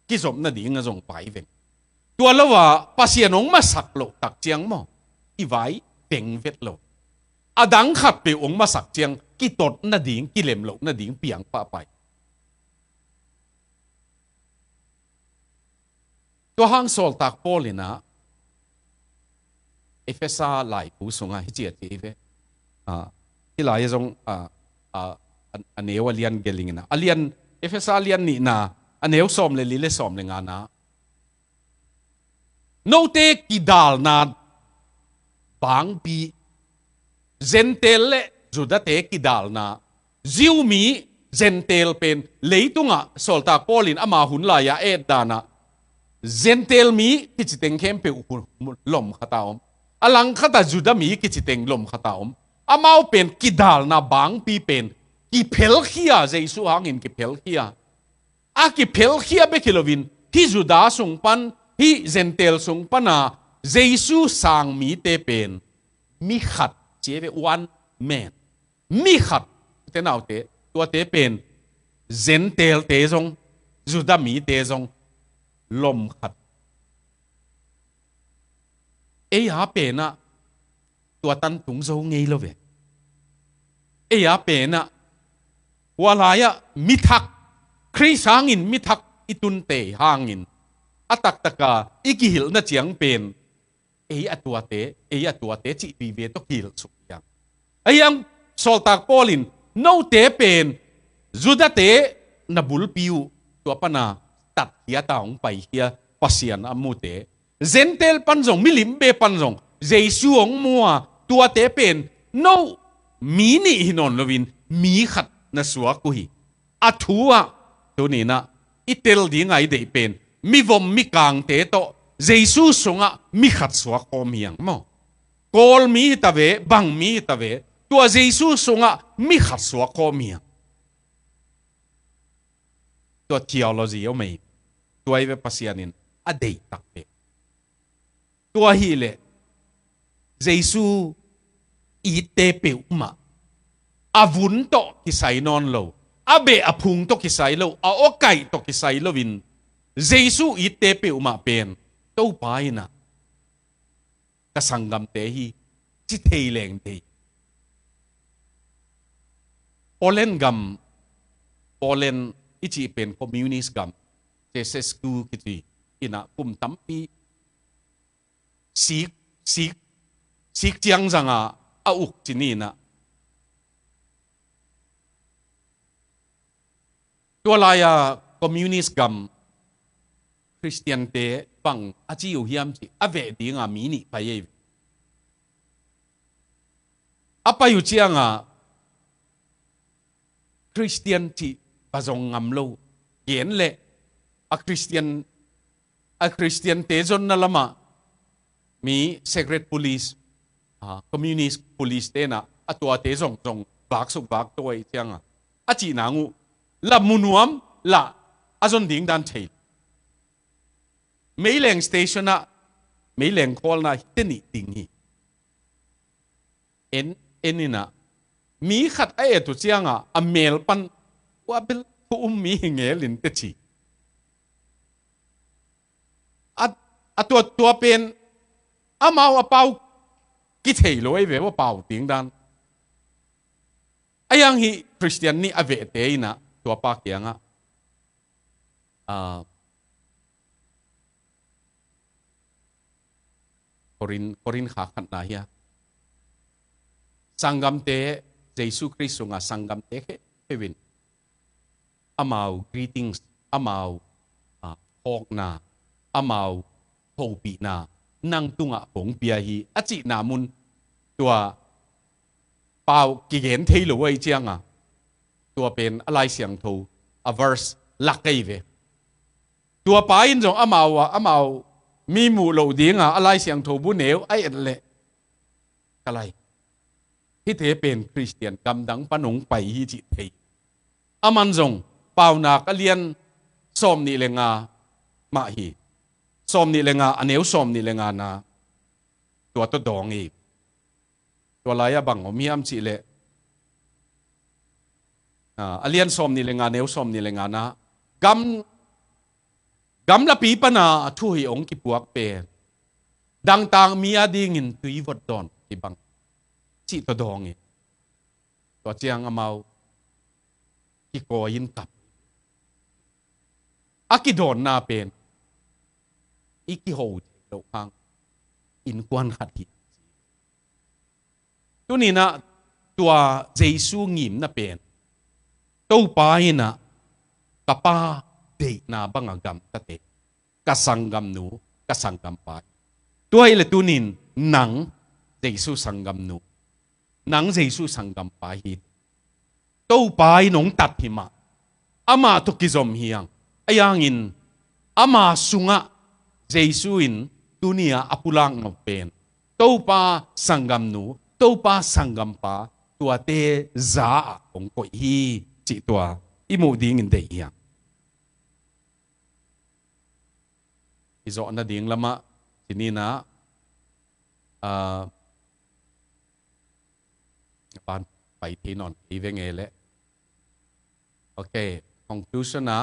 kizom na ding a zong pai veng tua lawa pasian ong masak lo tak chiang mo i vai veng vet lo adang khat pe ong masak chiang ki tot na ding ki lem lo na ding piang pa pai tua hang sol tak polina Efesa lai pu sunga hi chia ti ve hi lai zong aneu alian gelingina alian Efesa alian ni na aneu som le li le som le nga na no te ki dal na bang pi zentel le juda te ki dal na ziu mi zentel pen leitunga solta polin ama hun la ya et dana zentel mi kichiteng khem pe lom khataom alang khata juda mi kichiteng lom khataom amao pen ki dal na bang pi pen ki phel khia Jesu hangin ki phel khia a ki phel khia be kilovin hi juda sung pan hi zentel sung pana Jesu sang mi te pen mi khat cheve one man mi khat te nau te tua te pen zentel te zong juda mi te zong lom khat e ha pe na tua tan tung zo ngei lo ve e ha pe na walaya mithak Chris hangin mithak itun te hangin atak taka ikihil na chiang pen e atua te chi pi ve to hil su yang ayang soltak polin no te pen juda te na bul piu to pana tat hia taong pai hia pasian amu te zentel panjong milim be panjong Jesu ong mua tua te pen no mi ni hinon lovin mi khat na suwa ku hi athua to ni na itel ding ai de pen mi vom mi kang te to Jesu sunga mi khat suwa ko miang mo kol mi ta ve bang mi ta ve tua Jesu sunga mi khat suwa ko miang tua theology o mai tua ve pasianin a dei tak pe tua hi le Jesu i te pe ma avun to ki sai non lo abe aphung to ki sai lo a okai to ki sai lo win Jesu i te pe ma pen to pa ina ka sangam te hi chi thei leng te Poland ichi pen communist gam Ceausescu kiti ina kum tampi sik chiang zanga a uk chini na tualaya communist gam Christian te bang achi u hiam chi ave dinga mini paye apa yu chianga Christian chi bazong ngamlo yen le a Christian te zon na lama mi secret police communist police te na atwa te zong bak suk bak toy chianga achi nangu la munuam la azon ding dan thei Meileng station na Meileng call na teni ding hi enina mi khat ai tu chianga a mail pan wa bil ku mi ngelin te chi at tua pen amao apau ki thei loi ve wa pau ting dan ayang hi Christian ni ave te ina tua pa kyanga korin kha khat na hiya sangam te Jesu Christ nga sangam te heaven amao greetings amao hok na amao hopi na nang tunga bong pia hi achi namun tua pau ki gen thei lo wei chianga tua pen alai siang tho a verse lakai ve tua pa in jong amao mi mu lo dinga alai siang tho bu neu ai le kalai hi the pen Christian kam dang panong pai hi chi thei aman jong pau na ka lian som ni lenga ma hi som ni lenga aneu som ni lenga na tua to dong i tua laya bang omiam chi le alian som ni lenga neu som ni lenga na gam la pi pa na thu hi ong ki puak pe dang tang mia ding in tui vot don ki bang chi to dong i to chiang amau ki ko in kap akidon na pen iki ho lo hang in kwan khat hi tu ni na tua Jesu ngim na pen to pa ina kapa de na bangagam tate kasangam nu kasangam pa tuai le tunin nang Jesu sangam nu nang Jesu sangam pa hi to pa nong tat hi ma ama to kizom hiang ayang in ama sunga Jesu in dunia apulang ngopen to pa sangam nu to pa sangam pa tua te za ong ko hi chi tua imu ding in de hiang izo na ding lama tinina pan pai thi non ti ve nge le okay conclusion na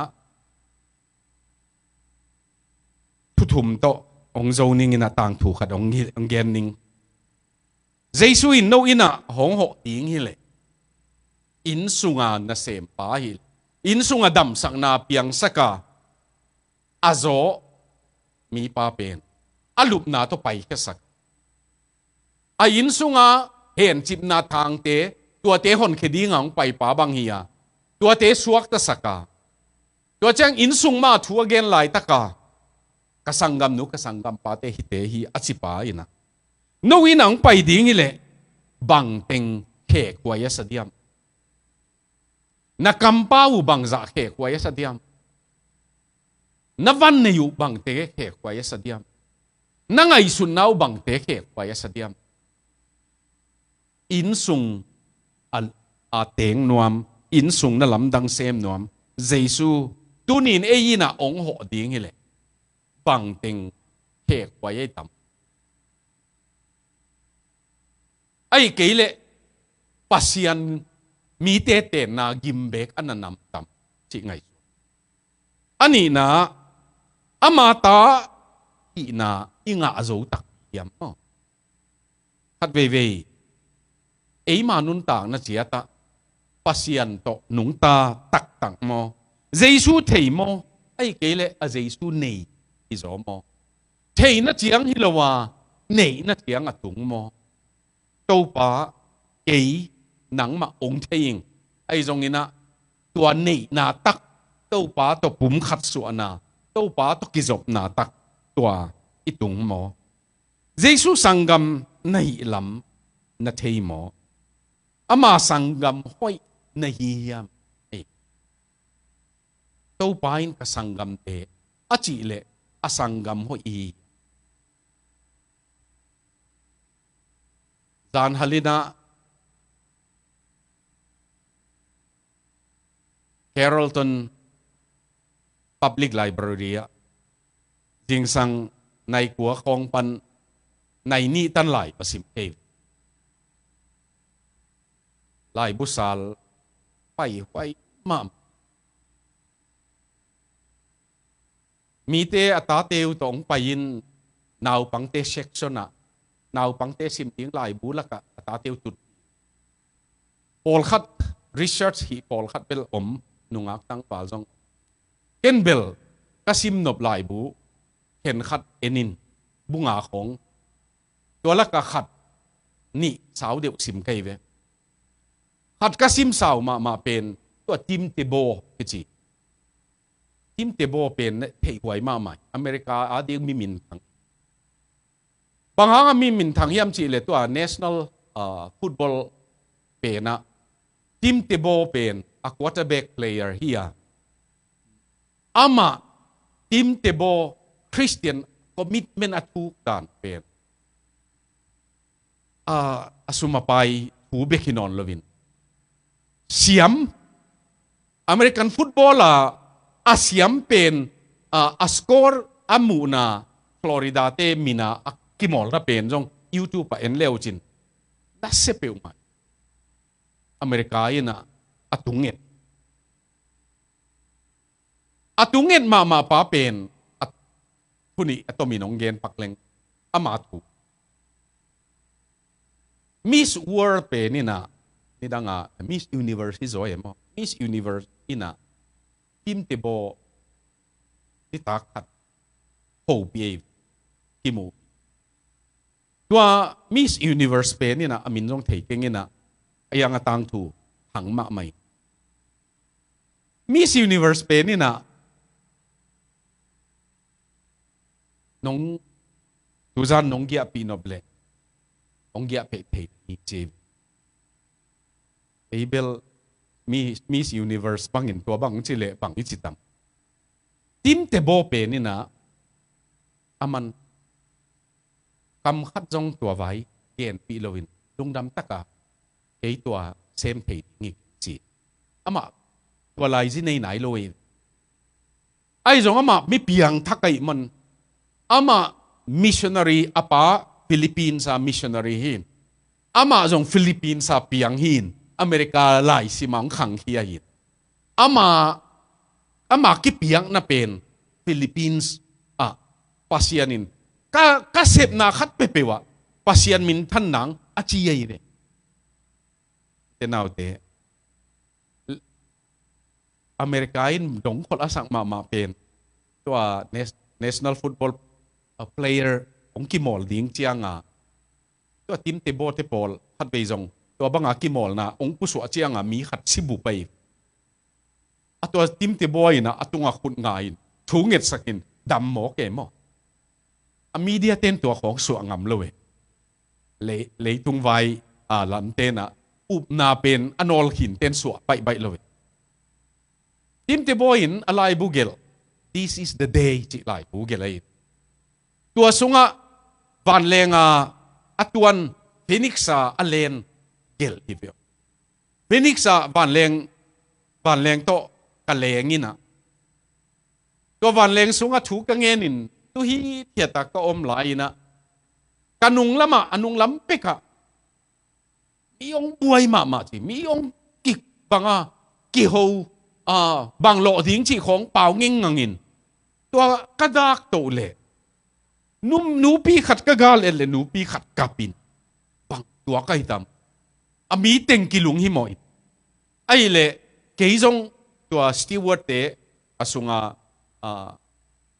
thum to ong zoning ina tang thu khat ong gen ning Jesu in no ina hong ho ting hi le in sunga na sem pa hi in sunga dam sak na piang saka azo mi pa pen alup na to pai ka sak a in sunga hen chip na thang te tua te hon khedi ngang pai pa bang hiya tua te suak ta saka tua chang in sung ma thu again lai taka kasangam nu kasangam pa te hite hi achipa ina no inang pai ding ile bang teng khe kwaya sadiam na kampa u bang za khe kwaya sadiam na van ne yu bang te khe kwaya sadiam na ngai sun nau bang te khe kwaya sadiam in sung a teng nuam in sung na lam dang sem nuam Jesu tunin e ina ong ho ding ile bang teng khe kwaya tam ai keile pasian mi te te na gimbek ananam tam chi ngai ani na amata hi na inga zo tak hiam mo khat ve ei ma nun ta na chia ta pasian to nung ta tak tak mo Giêsu thei mo ai ke le a Giêsu nei hi zo mo thei na chiang hi lawa nei na chiang atung mo to pa ei nang ma ong theing ai zong ina tua nei na tak to pa to pum khat su na to pa to kizop na tak tua itung mo Giêsu sangam nei lam na thei mo ama sangam hoi na hi hiam to pain ka sangam te achi le asangam hoi i dan halina Carrollton Public Library jing sang nai kwa kong pan nai ni tan lai pasim ke lai busal pai mam mi te ata teu tong pain naw pang te section na naw pang te sim ting lai bulaka ata teu tut pol khat research hi pol khat bel om nungak tang pal jong ken bel kasim nop lai bu ken khat enin bunga khong tola ka khat ni saw deu sim kai ve khat kasim saw ma pen to tim te bo chi tim te bo pen thei huai ma mai America a ding mi min thang banganga mi min thang hiam chi le to national football pen na tim te bo pen a quarterback player here ama tim te bo Christian commitment atu dan pen asumapai hu bekinon lovin siam American football asiam pen a score amuna Florida te mina kimol na pen jong YouTube pa en leuchin da sepeu mai America ina atunget ma pa pen at puni atominong gen pakleng amatu Miss World pe nina nidanga Miss Universe izo mo Miss Universe ina tim te bo ti takat ho bie kimu tua Miss Universe pe nina amin jong thei keng ina ayang atang tu hang ma mai Miss Universe pe nina nong tuzan nong gia pinoble nong gia pe thei ni che Abel Miss Universe bangin tua bang chile bang ichitang tim te bo pe ni na aman kam khat jong tua vai gen pi lovin lungdam taka ke tua sem thei ngi chi ama tua lai ji nei nai loi ai jong ama mi piang thakai man ama missionary apa Philippines missionary hin ama jong Philippines piang hin America lai simang khang hiya hin ama ki piang na pen Philippines pasianin ka sep na khat pepewa pasian min than nang achi ye re tenaw te America in dong khol asang ma pen to national football player ong ki mol ding chianga to tim te bo te pol khat be jong to banga ki mol na ong pu su chianga mi khat sibu pai atwa tim te boy na atunga khut ngain thunget sakin dam mo ke mo a media ten to khong su ngam lowe le tung vai lan te na up na pen anol hin ten su pai lowe tim te boy in alai bugel this is the day chi lai bugel ai tua sunga van lenga atuan Phoenix alen gel hivyo Phoenix van leng to kalengina to van leng sunga thu ka ngenin tu hi thiata ka om lai na kanung lama anung lam peka mi ong buai ma chi mi ong kik banga ki ho bang lo ding chi khong pau nging ngangin to kadak to le นูปีขัดกะกาเลนูปีขัดกะปินปังตัวไก่ตำมีเต็งกิลุงหิมอยไอ้เล่เกยจงตัวสตีวอร์ดเตอสุงา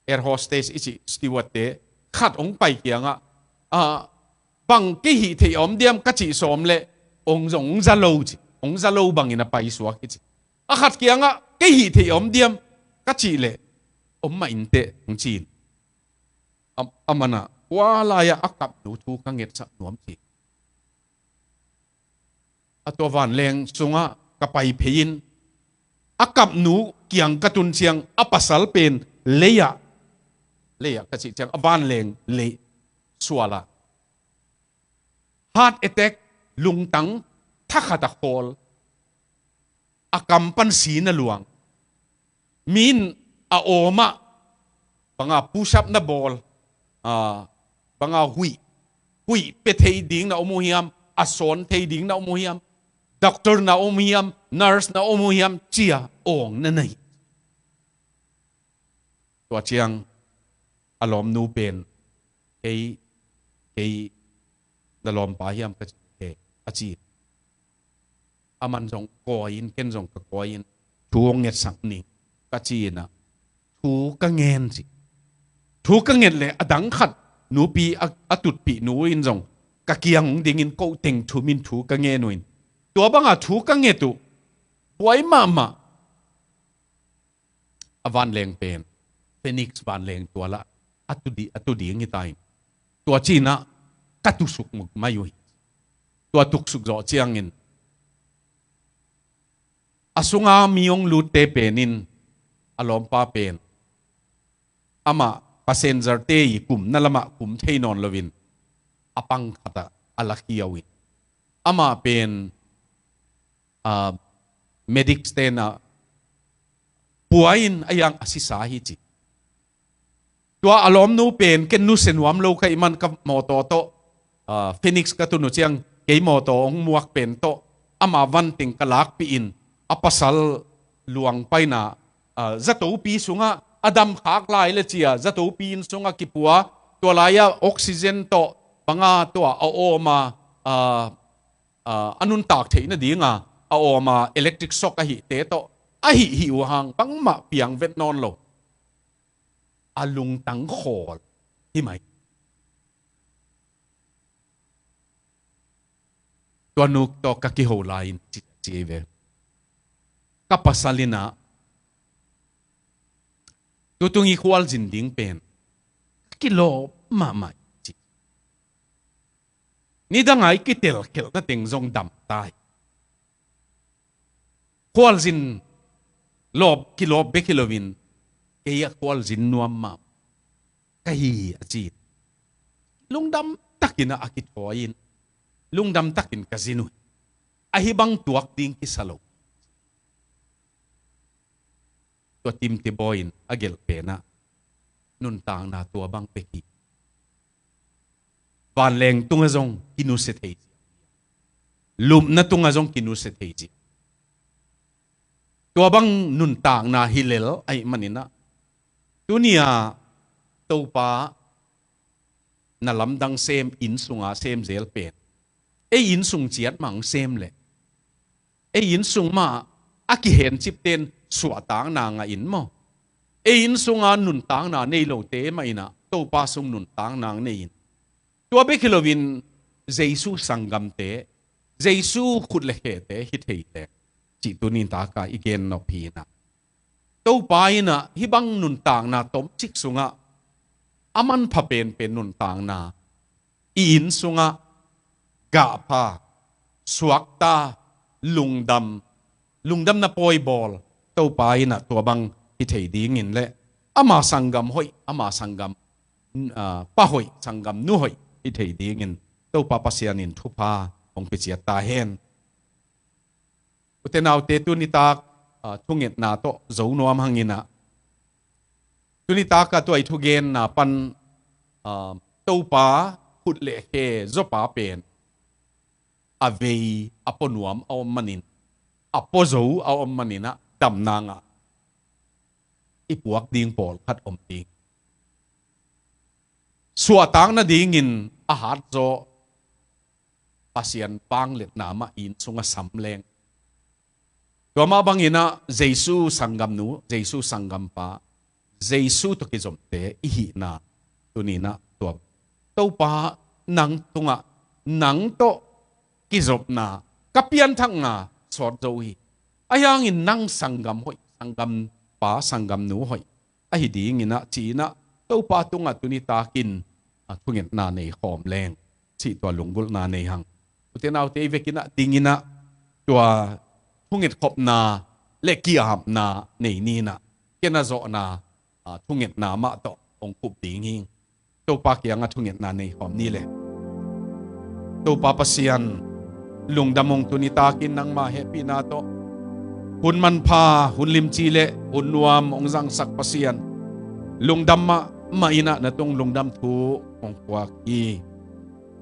แอร์โฮสเตสอิจิสตีวอร์ดเตขัดองไปเกียงบังกิหิเทียมเดียมกะจิสอมเล่องจงจะโลจิองจะโลบังอินะไปสวกิจิขัดเกียงกิหิเทียมเดียมกะจิเล่มาอินเตองจีนมันว่าลายอักกับหนูทูกังเงตสักหนวมจีตัววันแรงสุงะกับไปเพยินอักกับหนูเกียงกระตุนเชียงปัสสาวะเป็นเลียกระจิเชียงวันแรงเลียสัวละฮาร์ดแอทแทกลุงตังทักขัดโคลอักำปันสีนหลวงมินโอมาบังพุชอัพนับบอลบังหุยเป็ดเทดิ้งนะอมูฮิมสอนเทดิ้งนะอมูฮิมด็อกเตอร์นะอมูฮิมนัร์สนะอมูฮิมเจียองนั่นไงตัวเชียงอารมณ์นูเป็นเกยดลอมปาฮิมก็อาจีมันจงกอยินเก่นจงกอยินทวงเงสังนิกจีนะทูกังเงินสิทูกังเงินเลยดังขัดนูปีตุดปีนูอินจงกะเกียงดิ่งอินโกเต็งทูมินทูกังเงินนูอินตัวบังทูกังเงินตุป่วยมาวันแรงเป็นฟีนิกซ์วันแรงตัวละตุดีงี้ตายตัวจีนะกัตุสุกมุกมาอยู่ตัวตุกสุกจ่อเจียงอินสุงามีองลูเตเป็นินอารมณ์ป้าเป็นมาpassenger เตยกุมนั่นละมากุมเทนอนลวินปังขัดอลักยาวินมาเป็นmedics เตนะป่วยยังอาศิสาฮิจิตัวอารมณ์นู้เป็นเกนูเซนวามโลกให้มันกับมอโตโตฟินิกซ์กับตุนุเชียงเกยมอโตองมวกเป็นโตมาวันติงกลักปีอินปัสสาวะลวงไปนะจะตัวปีสุงะอดัมขากลายเลเจียจะตัวปีนสุงะกิปัวตัวลายออกซิเจนโตบังอาตัวเอามาอนุนตากเทนดีงาเอามาอิเล็กทริกช็อกหิเตโตหิวหังปังมาเปียงเวทนอนโลลุงตังขอลที่ไหมตัวนุกตัวกักิโฮไลน์จีเวกับภาษาลินะตัวตรงอีควอลจินดิ้งเป็นกิโลมาจีนี่ดังไงกิเตลเกลนั่นเต็งจงดำตายควอลจินโลบกิโลเบกิโลวินเกียควอลจินนัวมาก็ฮีจีลุงดำตักินอากิทวอินลุงดำตักินคาสิโนฮิบังตัวดิ้งกิสโลตัวทีมที่บอยน์เกลเปนะนุนต่างนาตัวบังเปกีวันแรงตุงจงกินุเสถียลุมนาตุงจงกินุเสถียตัวบังนุนต่างนาฮิเลลไอมันนี่นะตัวนี้ตัวป้านาลำดังเซมอินสุงอาเซมเซลเป็นอินสุงเจียดมังเซมเลยอินสุงมากิเห็นจิบเต็นสวดต่างนางอินมออินสุงานุนต่างนาในโลเตมาอินะตัวป้าสุงนุนต่างนางในอินตัวเบคิโลวินเจสูสังกัมเตเจสูขุดเละเตฮิตเฮเตจิตุนินตากาอีเกนนอพีนะตัวป้าอินะฮิบังนุนต่างนาตมจิกสุงามันพะเป็นนุนต่างนาอินสุงากะพาสวักตาลุงดำนะปอยบอลตัวไปนะตัวบังที่เทียดีงินเละมาสังกัมหอยมาสังกัมป้าหอยสังกัมนู้หอยที่เทียดีงินตัวป้าปัสยานินทุพาองพิจิตตาเฮนอุตนาวเตตุนิตาทุ่งเงินนาโตเจ้าหนวมหังอินะตุนิตาก็ตัวไอทุเกนนาปันตัวป้าขุดเละเฮจบป้าเป็นเวอปนวมเอามันนินปโจเอามันนี่นะดำนางอีปวกดิ้งปอลคัดอมดิ้ง suatang na dingin ahat zo pasian pang let nama in sunga samleng tuama bangina Jesu sanggam nu Jesu sanggam pa Jesu to kizomte ihi na tunina tuap tau pa nang tunga nang to kizop na kapian thang nga sort zo hi ayang in nang sanggam hoi sanggam pa sanggam nu hoi ahi dingina china tau pa tunga tunita kin thungit na nei khom leng chi to lungul na nei hang utenaw te vekina dingina tua thungit khop na le kiam na nei ni na kena zo na thungit na ma to ong kup ding hing to pa kyanga thungit na nei khom ni le to pa pasian lungdamong tunita kin nang ma happy na to hun man pha hun lim chi le hun nuam ong jang sak pasian lungdam ma maina na tong lungdam thu ong kwa ki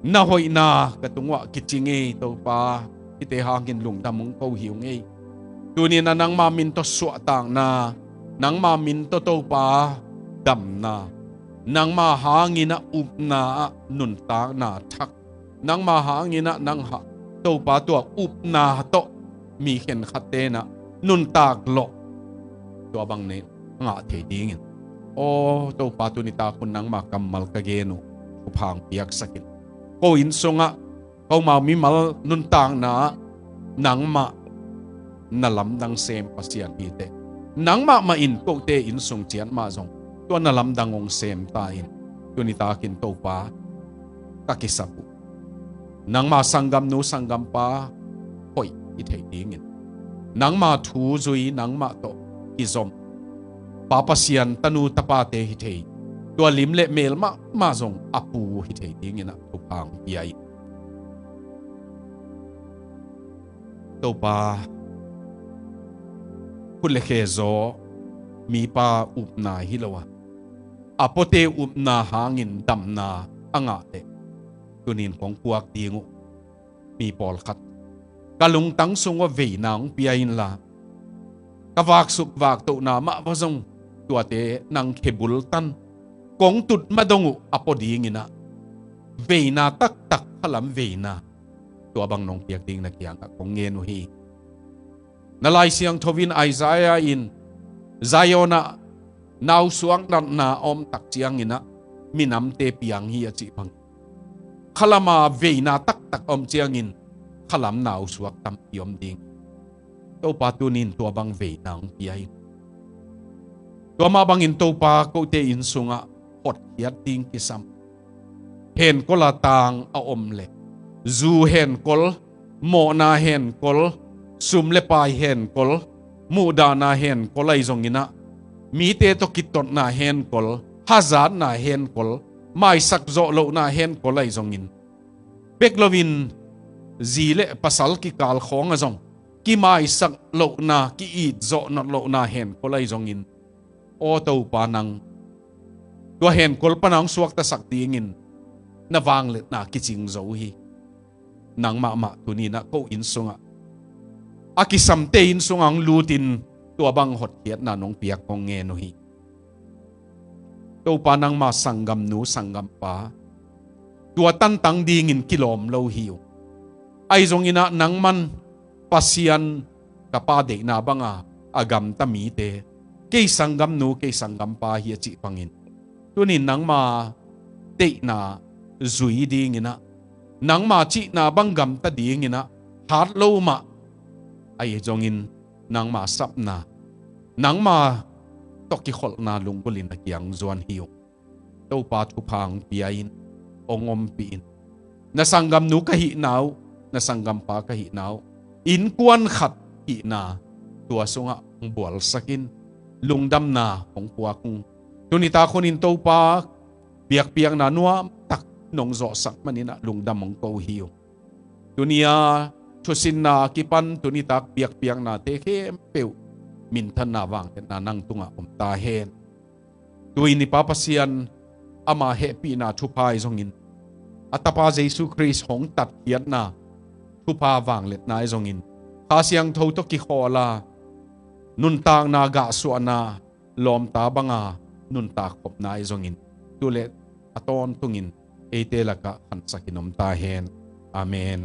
na hoi na katungwa kichinge to pa ite hangin lungdam mong ko hiung ei tuni na nang mamin to suwa tang na nang mamin to pa dam na nang ma hangin na up na nun ta na thak nang ma hangin na nang ha to pa to up na to mi khen khate na nun tak lo to bang ne nga the dingin o to pa tu ni ta kun nang ma kamal ka geno upang piak sakit ko in songa ko ma mi mal nun tang na nang ma nalam dang sem pasian ite nang ma in ko te in song chian ma zong to nalam dang ong sem ta in tu ni ta kin to pa kakisapu nang ma sanggam nu sanggam pa hoi i thei dingin nang ma thu zui nang ma to izom papasian tanu tapate hi thei tua lim le mel ma zong apu hi thei dingina to pang yai to pa kule khe zo mi pa upna hilawa apote upna hangin damna anga te tunin kong puak dingu mi pol khat kalung tang sunga ve nang piain la kawak sup wak to na ma bazong tuate nang khebul tan kong tut madongu apodingina veina tak tak halam veina tua bang nong piak ding na kyang ka kong ngenu hi nalai siang thovin Isaiah in Zayona naw suang na om tak chiang ina minam te piang hi achi bang khalama veina tak tak om chiang in khalam naw suak tam yom ding to patunin tua bang veinang piai tua ma bang in to pa ko te in sunga hot hiat ding kisam hen kola tang a om le zu hen kol mo na hen kol sum le pai hen kol mu da na hen kolai zongina mi te to kitot na hen kol hazard na hen kol mai sak zo lo na hen kolai zongin beklovin zile pasal ki kal khong a zong ki mai sak lo na ki i zo not lo na hen kolai zongin o to panang tua hen kol panang suak ta sak dingin na wang let na kiching zo hi nang ma tuni na ko in sunga akisam te in sungang lutin tua bang hot hiat na nong piak kong nge no hi to panang ma sanggam nu sanggam pa tua tan tang dingin kilom lo hiu ai zong ina nang man pasian kapade na banga agam tami te ke sanggam nu ke sanggam pa hi chi pangin tunin nang ma te na zui ding ina nang ma chi na bangam ta ding ina hat lo ma ai zongin nang ma sap na nang ma toki khol na lungulin na kyang zuan hiu to pa thu phang piain ongom piin na sanggam nu ka hi naw na sanggam pa ka hi naw in kuan khat hi na tua sunga bual sakin lungdam na hong puwa kung tunita kunin to pa piak na nuwa tak nong zo sak manina lungdam mong ko hiyo tunia thusin na kipan tunita piak na te khem peu mintan na wang na nang tunga ta hen tuin ni papasian ama happy na thupai zongin atapa Jesu Christ hong tat hiat na thupa wang let na zongin khasiang tho to ki khola nun tang na ga su na lom ta banga nun ta khop na zongin tule aton tungin ete laka han sakinom ta hen amen